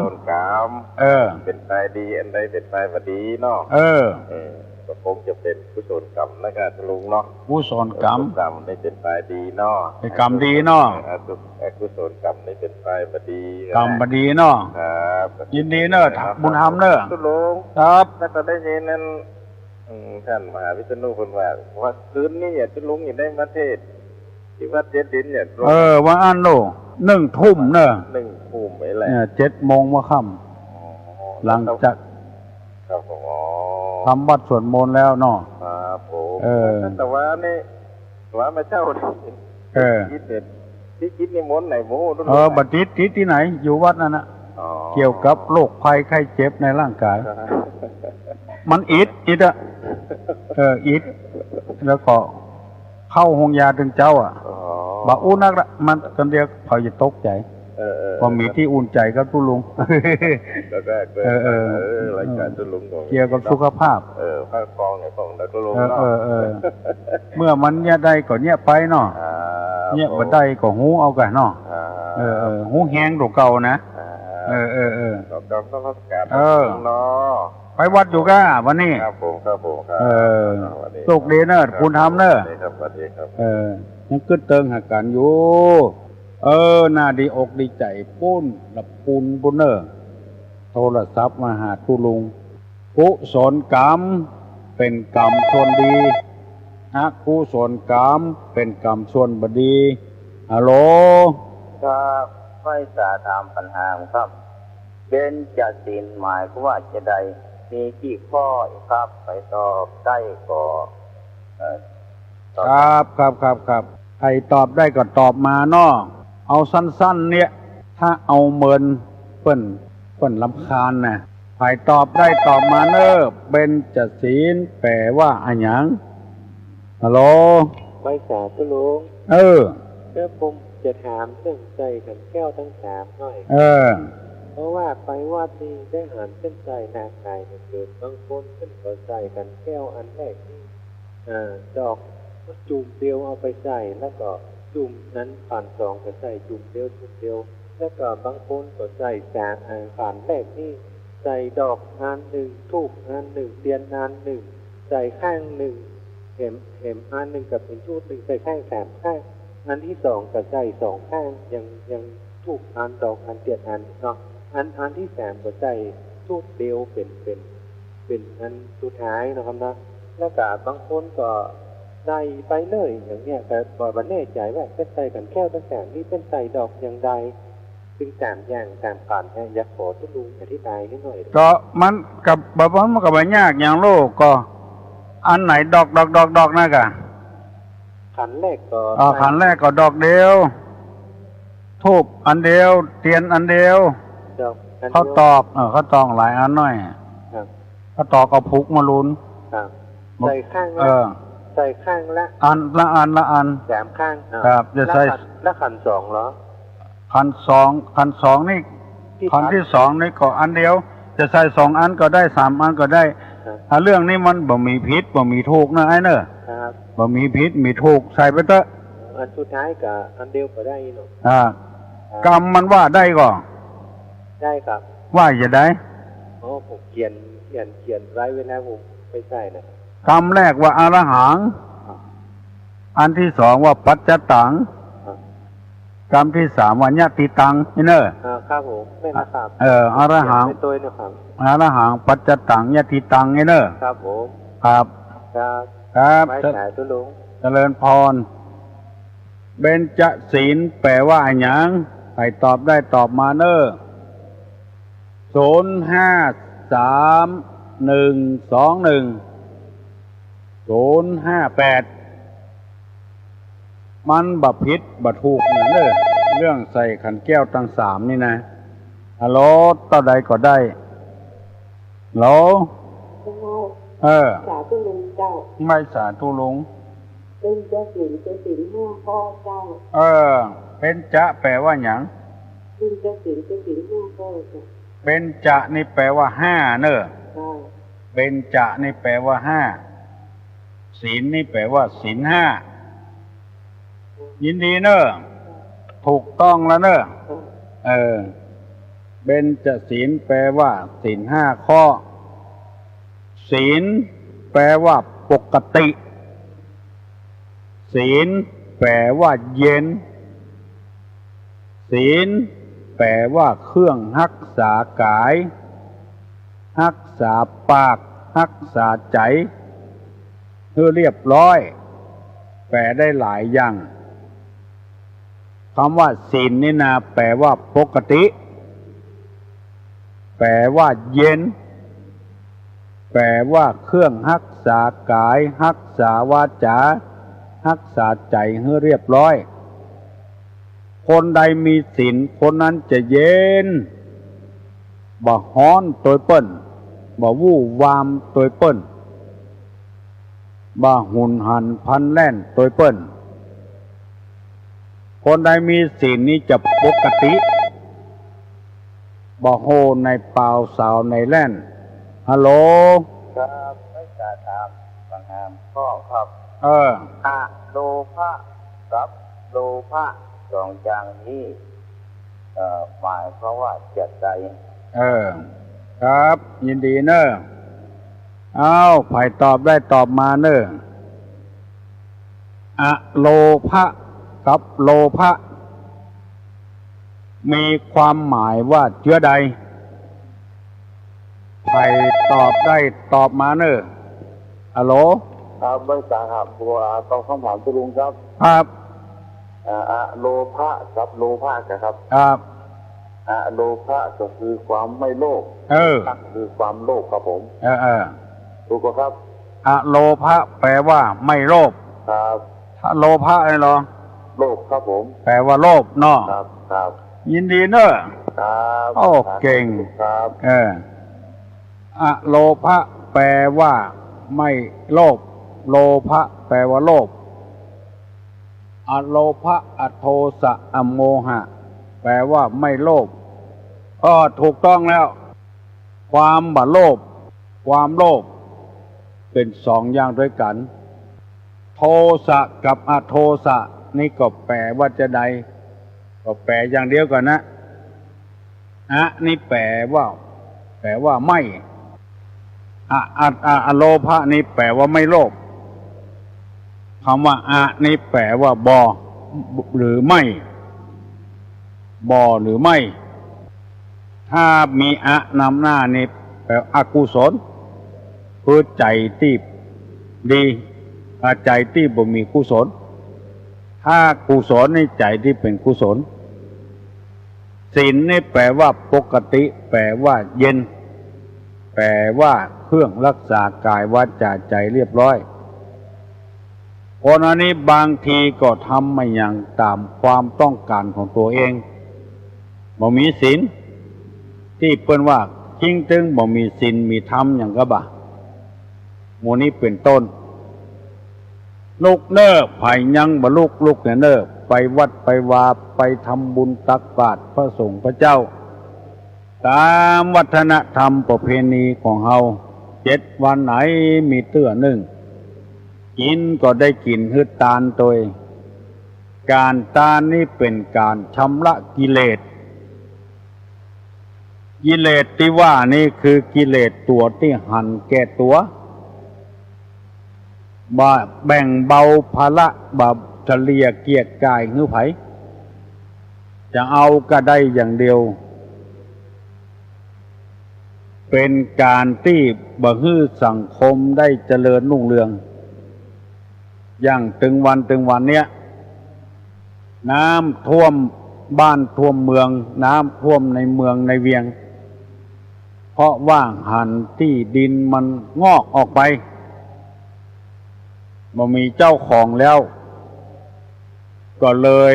เป็นไปดีอันใดเป็นไปบ่ดีเนาะก็คงจะเป็นกุศลกรรมนะครับลุงเนาะกุศลกรรมได้เป็นไปดีเนาะเป็นกรรมดีเนาะกุศลกรรมได้เป็นไปบ่ดีกรรมบ่ดีเนาะครับยินดีเนอะบุญธรรมเนอะลุงครับแล้วก็ได้ยินนั้นท่านมหาวิษณุเพิ่นว่าคืนนี้จะลุงอยู่ได้มาเทศที่วัดเจ็ดดินเนี่ยว่าอันโล1 ทุ่มเนอะ1 ทุ่มไว้แหละ7 โมงว่าค่ำหลังจากครับผมทำวัดสวดมนต์แล้วเนาะครับผมแต่ว่านี่ว่ามาเจ้าคิดเด็ดที่คิดในมนต์ไหนโม้บัดติดที่ไหนอยู่วัดนั่นนะเกี่ยวกับโรคภัยไข้เจ็บในร่างกายมันอิดอ่ะอิดแล้วก็เข้าห้องยาถึงเจ้าบ่อุ่นนักละมันตอนเดียวเขาจะตกใจพอมีที่อุ่นใจก็ตุลุงรายการตุลุงเกี่ยวกับสุขภาพภาคกองเนี่ยของตุลุงเมื่อมันเนี่ยได้ก็เนี่ยไปเนาะเนี่ยบ่ได้ก็หูเอากันเนาะหูแห้งตัวเก่านะต้องรับการเนาะไปวัดอยู่ก้าวันนี้ครับผมครับโชคดีเนอะคุณทำเนอะยังกึศเติงหากันอยู่น่าดีอกดีใจปุ้นละปุนบุญเนอร์โทรศัพท์มาหาตุลุงกุศลกรรมเป็นกรรมส่วนดีอกุศลกรรมเป็นกรรมส่วนบดีฮัลโหลครับไฟสาถามปัญหาครับเบญจศีลหมายว่าจะใดมีกี่ข้อครับไปต่อได้ก็ครับใครตอบได้ก็ตอบมาเนาะเอาสั้นๆเนี่ยถ้าเอาเมินเปิ้นรำคาญนะใครตอบได้ตอบมาเนอะเบญจศีลแปลว่าอะหยังฮัลโหลไม่สาธุลุงผมจะถามเรื่องใจกันแก้วทั้ง3หน่อยเพราะว่าไปวัดนี้ได้หันเส้นใจนากายเนี่ยเกิดบางคนขึ้นก็ใส่กันแก้วอันแรกนี่ดอกจุ่มเดียวเอาไปใส่แล้วก็จุ่มนั้นผ่าน2ก็ใส่จุ่มเดียวแล้วก็บางคนก็ใส่ผ่านแรกนี่ใส่ดอกอัน1ทูบอัน1เทียนอัน1ใส่ข้าง1เข็มอัน1กับเป็นชุด1ใส่ข้าง3ข้างอันที่2ก็ใส่2ข้างยังทูบอันดอกอันเทียนอันเนาะอันที่3ก็ใส่ทูบเดียวเป็นอันสุดท้ายนะครับนะแล้วก็บางคนก็ใส่ไปเลยอย่างเนี้ยแต่บ่แน่ใจว่าเป็นใส่กันแก้วตั้งแต่นี้เป็นใส่ดอกอย่างใดซึ่ง3อย่าง3ผ่านเนี่ยอยากขอทุลุงอธิบายให้หน่อยก็มันกับมันก็บ่ยากอย่างโลกก็อันไหนดอกนะกะขันแรกก็ขันแรกก็ดอกเดียวทูบอันเดียวเทียนอันเดียวเขาตอกหลายอันหน่อยเขาตอกเอาพุกมาลุ้นใส่ข้างใส่ข้างละอัน3ข้างครับจะใส่แล้วขัน2เหรอขัน2นี่ขันที่2นี่ก็อันเดียว จะใส่2 อันก็ได้3 อันก็ได้ถ้าเรื่องนี้มันบ่มีผิดบ่มีถูกนะไอ้เนอะครับบ่มีผิดมีถูกใส่ไปเถอะอันสุดท้ายกับอันเดียวก็ได้เนาะกรรมมันว่าได้ก่อได้ครับว่าจะได้ผมเขียนไว้เวลาผมไปใส่นะกรรมแรกว่าอรหังอันที่2ว่าปัจจตังกรรมที่3ว่าญาติตังนี่เนอะครับผมไม่นะครับอรหังเป็นตัวนะครับอรหังปัจจตังญาติตังนี่เนอะครับผมครับไม่ใช่ตุลุงเจริญพรเบญจศีลแปลว่าอะไรหยังใครตอบได้ตอบมาเนอะ0531210558มันบะพิษบะถูกเนอะเรื่องใส่ขันแก้วตั้ง3นี่นะฮัลโหลต่อใดก็ได้ฮัลโหลสาธุลุงเจ้าไม่สาธุลุงเป็นจะศีล5 ข้อเจ้าเป็นจะแปลว่าหยังเป็นจะศีล5 ข้อเจ้าเป็นจะนี่แปลว่า5เนอะเป็นจะนี่แปลว่า5ศีลนี่แปลว่าศีล5ยินดีเนอะถูกต้องแล้วเนอะเบญจศีลแปลว่าศีล5 ข้อศีลแปลว่าปกติศีลแปลว่าเย็นศีลแปลว่าเครื่องรักษากายรักษาปากรักษาใจเพื่อเรียบร้อยแปลได้หลายอย่างคำว่าศีลนี่นะแปลว่าปกติแปลว่าเย็นแปลว่าเครื่องรักษากายรักษาวาจารักษาใจให้เรียบร้อยคนใดมีศีลคนนั้นจะเย็นบ่ฮ้อนตัวเปิ้นบ่วู่วามตัวเปิ้นบ่หุนหันพันแล่นตัวเปิ้นคนใดมีศีลนี้จะปกติบ่โหในเปล่าสาวในแล่นฮัลโหลครับไม่กล้าถามบางงามก็ครับโลภะกับโลภะ2 อย่างนี้หมายเพราะว่าเจตใจครับยินดีเนอะไผ่ตอบได้ตอบมาเนอะอโลภะกับโลภะมีความหมายว่าเชื้อใดใครตอบได้ตอบมาเนอะฮัลโหลครับไม่ทราบครับต้องคำถามตุลุงครับครับโลภะกับโลภะครับครับโลภะก็คือความไม่โลภคือความโลภครับผมถูกครับโลภะแปลว่าไม่โลภครับถ้าโลภะอะไรหรอโลภครับผมแปลว่าโลภเนาะครับยินดีเนอะครับโอ้เก่งครับโลภะแปลว่าไม่โลภโลภะแปลว่าโลภอโลภะอโทสะอโมหะแปลว่าไม่โลภถูกต้องแล้วความบ่โลภความโลภเป็น2 อย่างด้วยกันโทสะกับอโทสะนี่ก็แปลว่าจะใดก็แปลอย่างเดียวกันนะนี่แปลว่าไม่อโลภะนี่แปลว่าไม่โลภคำว่านี่แปลว่าบ่หรือไม่บ่หรือไม่ถ้ามีนำหน้านี่แปลอกุศลคือใจที่ดีใจที่บ่มีกุศลถ้ากุศลในใจที่เป็นกุศลศีลนี่แปลว่าปกติแปลว่าเย็นแปลว่าเครื่องรักษากายวาจาใจเรียบร้อยคนอันนี้บางทีก็ทำไม่อย่างตามความต้องการของตัวเองบ่มีศีลที่เปิ้นว่าจริงถึงบ่มีศีลมีธรรมอย่างกะบ่หมู่นี้เป็นต้นลูกเน้อไผยังบ่ลูกเน้อไปวัดไปวาไปทำบุญตักบาตรพระสงฆ์พระเจ้า ตามวัฒนธรรมประเพณีของเฮา7 วันไหนมีเตื้อหนึ่งกินก็ได้กินฮือตาลตัวการตาลนี่เป็นการชำระกิเลสที่ว่านี่คือกิเลสตัวที่หันแก่ตัวแบ่งเบาภาระบาปเฉลี่ยเกียรติกายหื้อไผจะเอาก็ได้อย่างเดียวเป็นการที่บ่ฮื้อสังคมได้เจริญรุ่งเรืองอย่างถึงวันเนี้ยน้ำท่วมบ้านท่วมเมืองน้ำท่วมในเมืองในเวียงเพราะว่าหันที่ดินมันงอกออกไปบ่มีเจ้าของแล้วก็เลย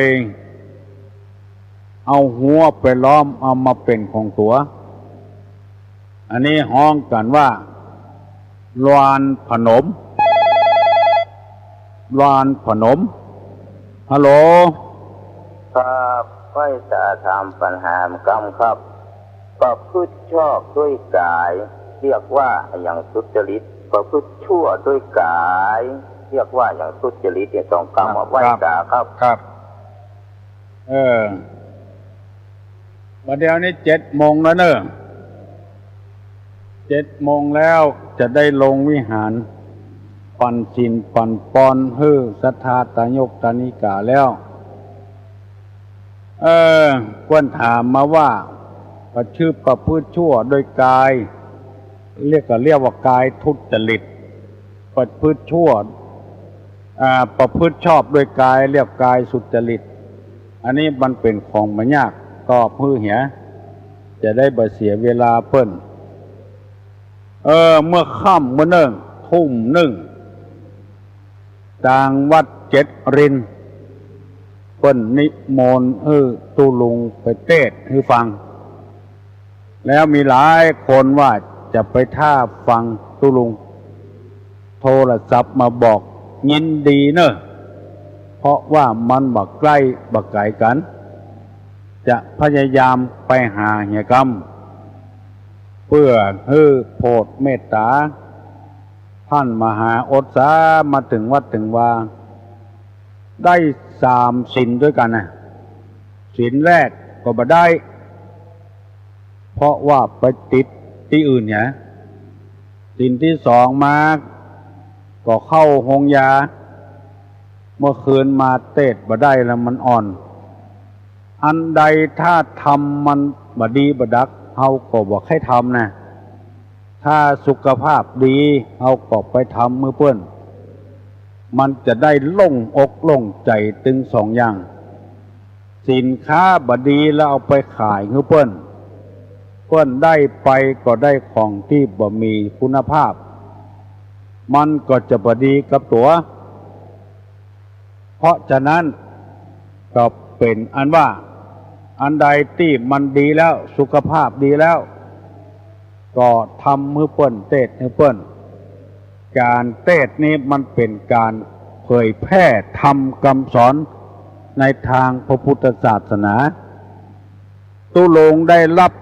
เอาหัวไปล้อมเอามาเป็นของตัวอันนี้ฮ้องกันว่าลานผนมฮัลโหลครับไม่สาทำปัญหากรรมครับประพฤติชอบด้วยกายเรียกว่าอย่างสุจริตประพฤติชั่วด้วยกายเรียกว่าอย่างสุจริตเนี่ยสองกรรมเอาไว้กาครับวันเดียวนี้7 โมงแล้วเนอะ7 โมงแล้วจะได้ลงวิหารปันศีลปันปอนฮื้อศรัทธาตายกตานิกาแล้วควรถามมาว่าชื่อประพฤติชั่วโดยกายเรียกว่ากายทุจริตประพฤติชั่วประพฤติชอบโดยกายเรียกกายสุจริตอันนี้มันเป็นของมันยากก็พื้อเหียจะได้บ่เสียเวลาเปิ้นเมื่อค่ำมื้อนึงทุ่มหนึ่งต่างวัด7 รินเปิ้นนิมนต์ตุลุงไปเทศน์ให้ฟังแล้วมีหลายคนว่าจะไปท่าฟังตุลุงโทรศัพท์มาบอกยินดีเนอะเพราะว่ามันบ่ใกล้บ่ไกลกันจะพยายามไปหาเหียกรรมเพื่อโพธิเมตตาท่านมหาอดสามาถึงวัดถึงว่าได้3 ศีลด้วยกันนะศีลแรกก็บ่ได้เพราะว่าไปติดที่อื่นเนี่ยศีลที่ 2มาก็เข้าโรงยาเมื่อคืนมาเทศบ่ได้แล้วมันอ่อนอันใดถ้าทำมันบ่ดีบ่ดักเฮาก็บ่ให้ทำนะถ้าสุขภาพดีเฮาก็ไปทำมือเปิ้นมันจะได้โล่งอกโล่งใจถึง2 อย่างสินค้าบ่ดีแล้วเอาไปขายมือเปิ้นได้ไปก็ได้ของที่บ่มีคุณภาพมันก็จะบ่ดีกับตัวเพราะฉะนั้นก็เป็นอันว่าอันใดที่มันดีแล้วสุขภาพดีแล้วก็ทำมือเปิ้นเทศมือเปิ้นการเทศนี้มันเป็นการเผยแพร่ธรรมคำสอนในทางพระพุทธศาสนาตุลงได้รับ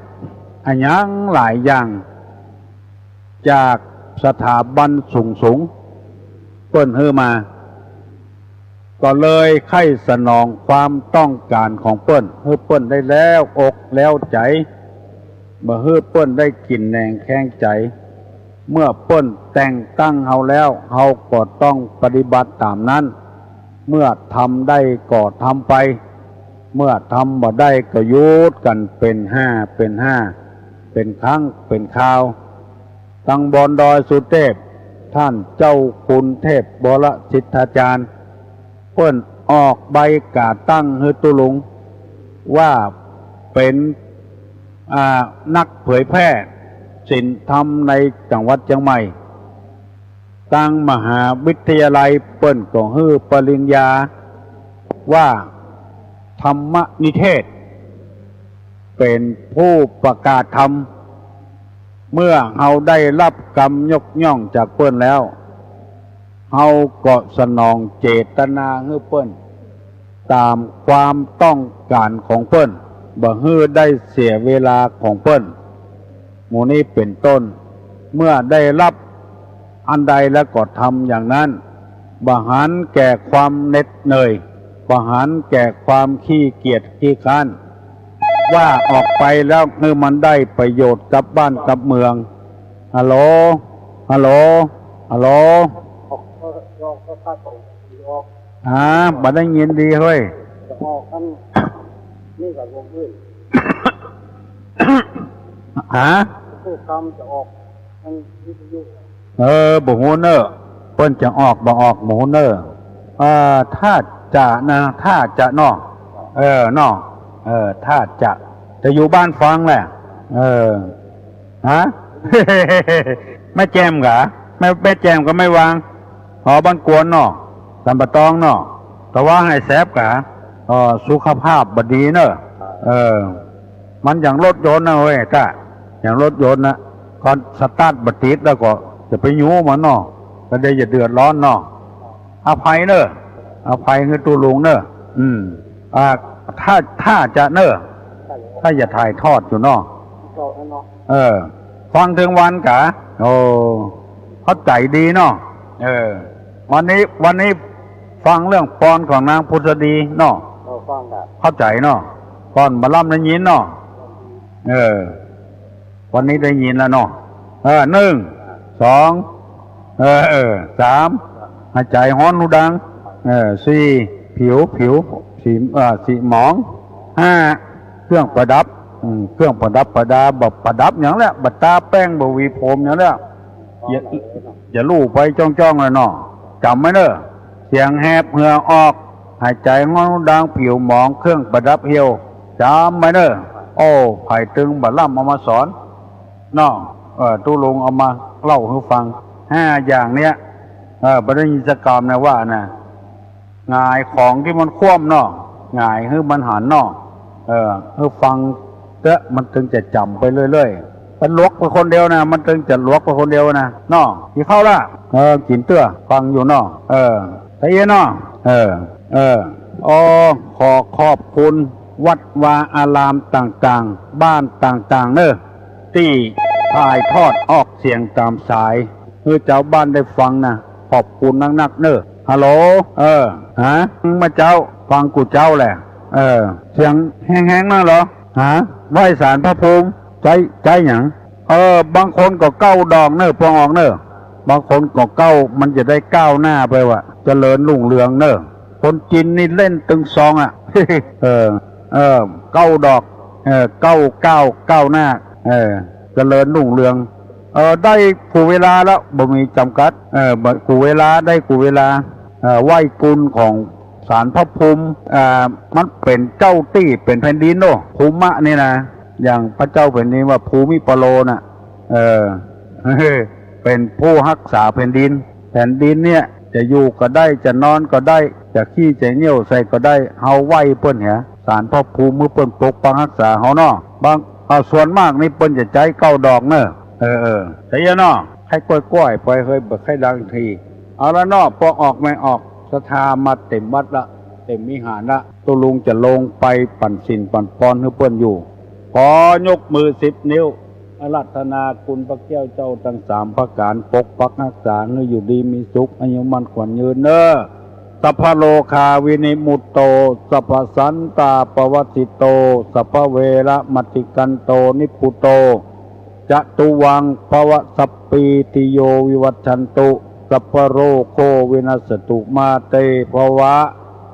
อันยังหลายอย่างจากสถาบันสูงเปิ้นฮื้อมาก็เลยไข้สนองความต้องการของเปิ้นฮื้อเปิ้นได้แล้วอกแล้วใจเมื่อฮื้อเปิ้นได้กินแหนงแข้งใจเมื่อเปิ้นแต่งตั้งเฮาแล้วเฮาก็ต้องปฏิบัติตามนั้นเมื่อทำได้ก็ทำไปเมื่อทำบ่ได้ก็ยุดกันเป็น5เป็นครั้งเป็นคราวตั้งบอนดอยสุเทพท่านเจ้าคุณเทพบรสิทธาจารย์เปิ้นออกใบกาตั้งฮือตุลุงว่าเป็นนักเผยแพร่ศีลธรรมในจังหวัดเชียงใหม่ตั้งมหาวิทยาลัยเปิ้นก็ฮื้อปริญญาว่าธรรมนิเทศเป็นผู้ประกาศธรรมเมื่อเฮาได้รับกรรมยกย่องจากเปิ้นแล้วเฮาก็สนองเจตนาให้เปิ้นตามความต้องการของเปิ้น บ่ฮื้อได้เสียเวลาของเปิ้นหมู่นี้เป็นต้นเมื่อได้รับอันใดแล้วก็ทำอย่างนั้นบ่หันแก่ความเหน็ดเหนื่อยบ่หันแก่ความขี้เกียจขี้ค้านว่าออกไปแล้วคือมันได้ประโยชน์กับบ้านกับเมืองฮัลโหลฮัลโหลฮัลโหลบ่ได้ยินดีเฮ้ยจะออกกันนี่กับวงอื่นผู้กรรมจะออกมันวิทยุบ่ฮู้เน้อเพิ่นจะออกบ่ออกบ่ฮู้เน้อถ้าจะนะถ้าจะน้อน้อถ้าจะอยู่บ้านฟังแหละฮะ ไม่แจมกะไม่แจมก็ไม่วางหอบ้านกวนน้อสัมปะตองน้อแต่ว่าให้แซบกะสุขภาพบ่ดีเน้อมันอย่างรถยนต์นะเว้ยถ้าอย่างรถยนต์นะก่อนสตาร์ทบ่ติดแล้วก็จะไปยูมันเนาะก็ได้อย่าเดือดร้อนเนาะอภัยเนอะอภัยคือตัวลุงเนอะถ้าจะเนอะถ้าอย่าถ่ายทอดอยู่เนาะฟังถึงวันกะโอ้เข้าใจดีเนาะวันนี้ฟังเรื่องปอนของนางพุทธดีเนาะเข้าใจเนาะก่อนมาล่ำได้ยินเนาะวันนี้ได้ยินแล้วเนาะ1 23หายใจฮ้อนหูดัง4ผิวสีหมอง5เครื่องประดับเครื่องประดับประดาแบบประดับอย่างแหละบัตตาแป้งบวีผมอย่างแหละอย่าลู่ไปจ้องเลยเนาะจำไว้เด้อเสียงแหบเหงื่อออกหายใจฮ้อนหูดังผิวหมองเครื่องประดับเหี่ยวจำไว้เด้อโอ้ไผ่ตึงบัดล่ำเอามาสอนเนาะตู้ลงเอามาเล่าให้ฟัง5อย่างเนี้ยบริยินสกรรมนะว่านะงายของที่มันคว่ำเนาะงายให้มันหันเนาะให้ฟังเตะมันถึงจะจำไปเรื่อยๆมันลวกไปคนเดียวนะมันถึงจะลวกไปคนเดียวนะเนาะกี่เข้าละกินเตื้อฟังอยู่เนาะใช่เนาะขอบคุณวัดวาอารามต่างๆบ้านต่างๆเนอะที่ถ่ายทอดออกเสียงตามสายเพื่อเจ้าบ้านได้ฟังนะขอบคุณนักๆเนอะฮัลโหลมาเจ้าฟังกูเจ้าแหละเสียงแห้งๆนั่นเหรอไหว้ศาลพระภูมิใจหยังบางคนก็เก้าดองเนอะพองออกเนอะบางคนก็เก้ามันจะได้ก้าวหน้าไปว่ะเจริญรุ่งเรืองเนอะคนจีนนี่เล่นตึงซองอ่ะ เก้าดอกเก้าหน้าเจริญรุ่งเรืองได้กูเวลาแล้วบ่มีจำกัดกูเวลาได้กูเวลาไหว้กุลของศาลพระภูมิมันเป็นเจ้าตี้เป็นแผ่นดินโนภูมะนี่นะอย่างพระเจ้าแผ่นดินว่าภูมิปโลน่ะเป็นผู้รักษาแผ่นดินเนี่ยจะอยู่ก็ได้จะนอนก็ได้จะขี้จะเหนี่ยวใส่ก็ได้เฮาไหว้เปิ้นเหรอศาลพระภูมิมือเปิ้นปกปักรักษาเฮาเนาะบางส่วนมากนี่เปิ้นจะใจเก้าดอกเนอะใช่เนาะให้กล้วยๆไปเคยบ่ให้ดังทีเอาละเนาะพอออกไม่ออกศรัทธามาเต็มวัดละเต็มวิหารละตัวลุงจะลงไปปั่นสินปั่นปอนให้เปิ้นอยู่ขอยกมือ10 นิ้วอาราธนาคุณพระแก้วเจ้าทั้ง3ประการปกปักรักษาให้อยู่ดีมีสุขอายุมั่นขวัญยืนเนอะสัพพโลคาวินิมุตโตสัพพสันตาปวัตติโตสัพพเวระมัตติกันโตนิพุโตจตุวังภวสัพปีติโยวิวัชชันตุสัพพโรโควินัสตุมาเตภวะ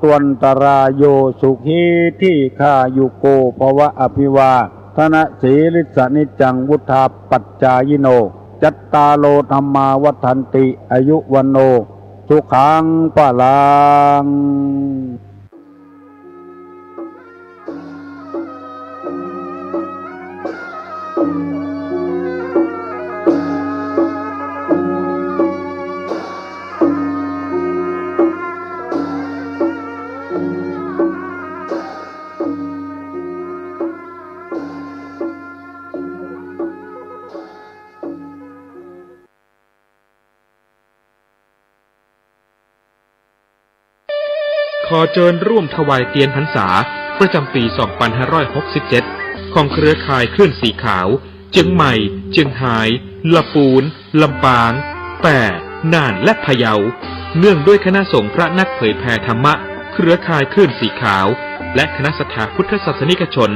ตวันตรายโยสุขีที่ข้ายุโกภวะอภิวาธนะสีลิสนิจังวุธาปัจจายโนจัตตาโลธรรมาวัฏันติอายุวันโนสุขังปะลัง ขอเชิญร่วมถวายเทียนพรรษา ประจำปี 2567 ของเครือข่ายคลื่นสีขาวเชียงใหม่เชียงรายลำพูนลำปางแปร่น่านและพะเยาเนื่องด้วยคณะสงฆ์พระนักเผยแผ่ธรรมะเครือข่ายคลื่นสีขาวและคณะศรัทธาพุทธศาสนิกชน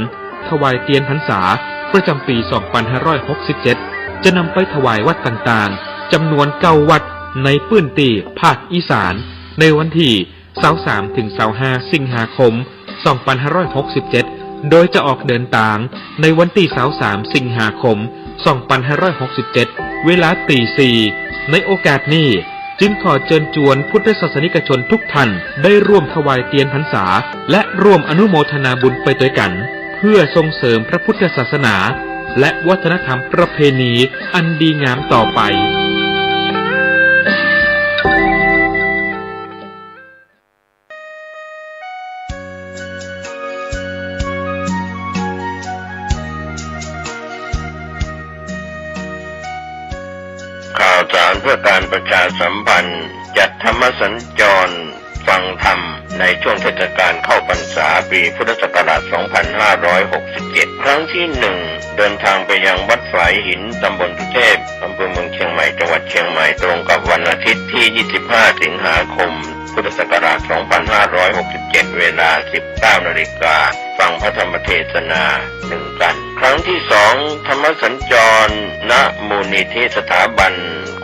ถวายเทียนพรรษาประจำปี 2567 จะนำไปถวายวัดต่างๆจำนวน9วัดในพื้นที่ภาคอีสานในวันที่23ถึง25สิงหาคม 2567 โดยจะออกเดินทางในวันที่23สิงหาคม 2567 เวลาตี 4ในโอกาสนี้จึงขอเชิญชวนพุทธศาสนิกชนทุกท่านได้ร่วมถวายเทียนพรรษาและร่วมอนุโมทนาบุญไปด้วยกันเพื่อส่งเสริมพระพุทธศาสนาและวัฒนธรรมประเพณีอันดีงามต่อไปข่าวสารเพื่อการประชาสัมพันธ์จัดธรรมสัญจรฟังธรรมในช่วงเทศกาลเข้าพรรษาปีพุทธศักราช 2567 ครั้งที่ 1 เดินทางไปยังวัดฝายหินตำบลสุเทพอำเภอเมืองเชียงใหม่จังหวัดเชียงใหม่ตรงกับวันอาทิตย์ที่ 25 สิงหาคม พุทธศักราช 2567 เวลา 19 นาฬิกาฟังพระธรรมเทศนา1 กันครั้งที่ 2 ธรรมสัญจรณมูลนิธิสถาบัน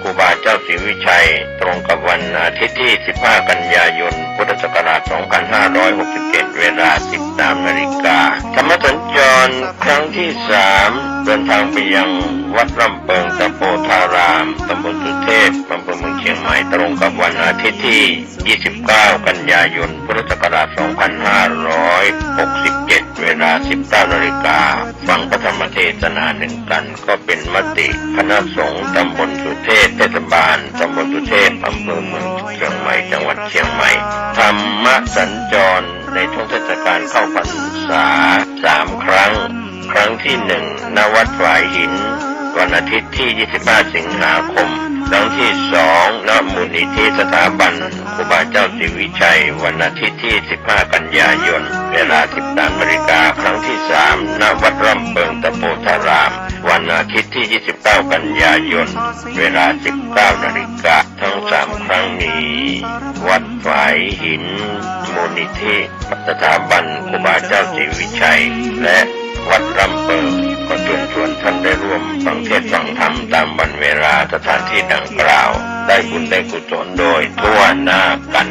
ครูบาเจ้าศรีวิชัยตรงกับวันอาทิตย์ที่ 15 กันยายน พุทธศักราช 2567 เวลา 13 นาฬิกาธรรมสัญจรครั้งที่ 3 เดินทางไปยังวัดลำเปิงตะโพธารามตำบลสุเทพอำเภอเมืองเชียงใหม่ตรงกับวันอาทิตย์ที่ 29 กันยายน พุทธศักราช 2567 เวลา 19 นาฬิกาฟังพระธรรมเทศนา1 กันก็เป็นมติคณะสงฆ์ตำบลสุเทพเทศบาลตำบลสุเทพอำเภอเมืองเชียงใหม่จังหวัดเชียงใหม่ธรรมสัญจรในช่วงเทศกาลเข้าพรรษา3 ครั้งครั้งที่ 1 ณ วัดฝายหินวันอาทิตย์ที่ 25 สิงหาคมครั้งที่ 2 ณ มูลนิธิสถาบันครูบาเจ้าศรีวิชัยวันอาทิตย์ที่ 15 กันยายน เวลา 13 นาฬิกาครั้งที่ 3 ณ วัดร่ำเปิงตะโพธารามวันอาทิตย์ที่ 29 กันยายน เวลา 19 นาฬิกาทั้ง 3 ครั้งนี้วัดฝายหินมูลนิธิสถาบันครูบาเจ้าศรีวิชัยและวัดร่ำเปิงก็เชิญชวนท่านได้ร่วมฟังเทศน์ฟังธรรมตามวันเวลาสถานที่ดังกล่าวได้บุญได้กุศลโดยทั่วหน้ากัน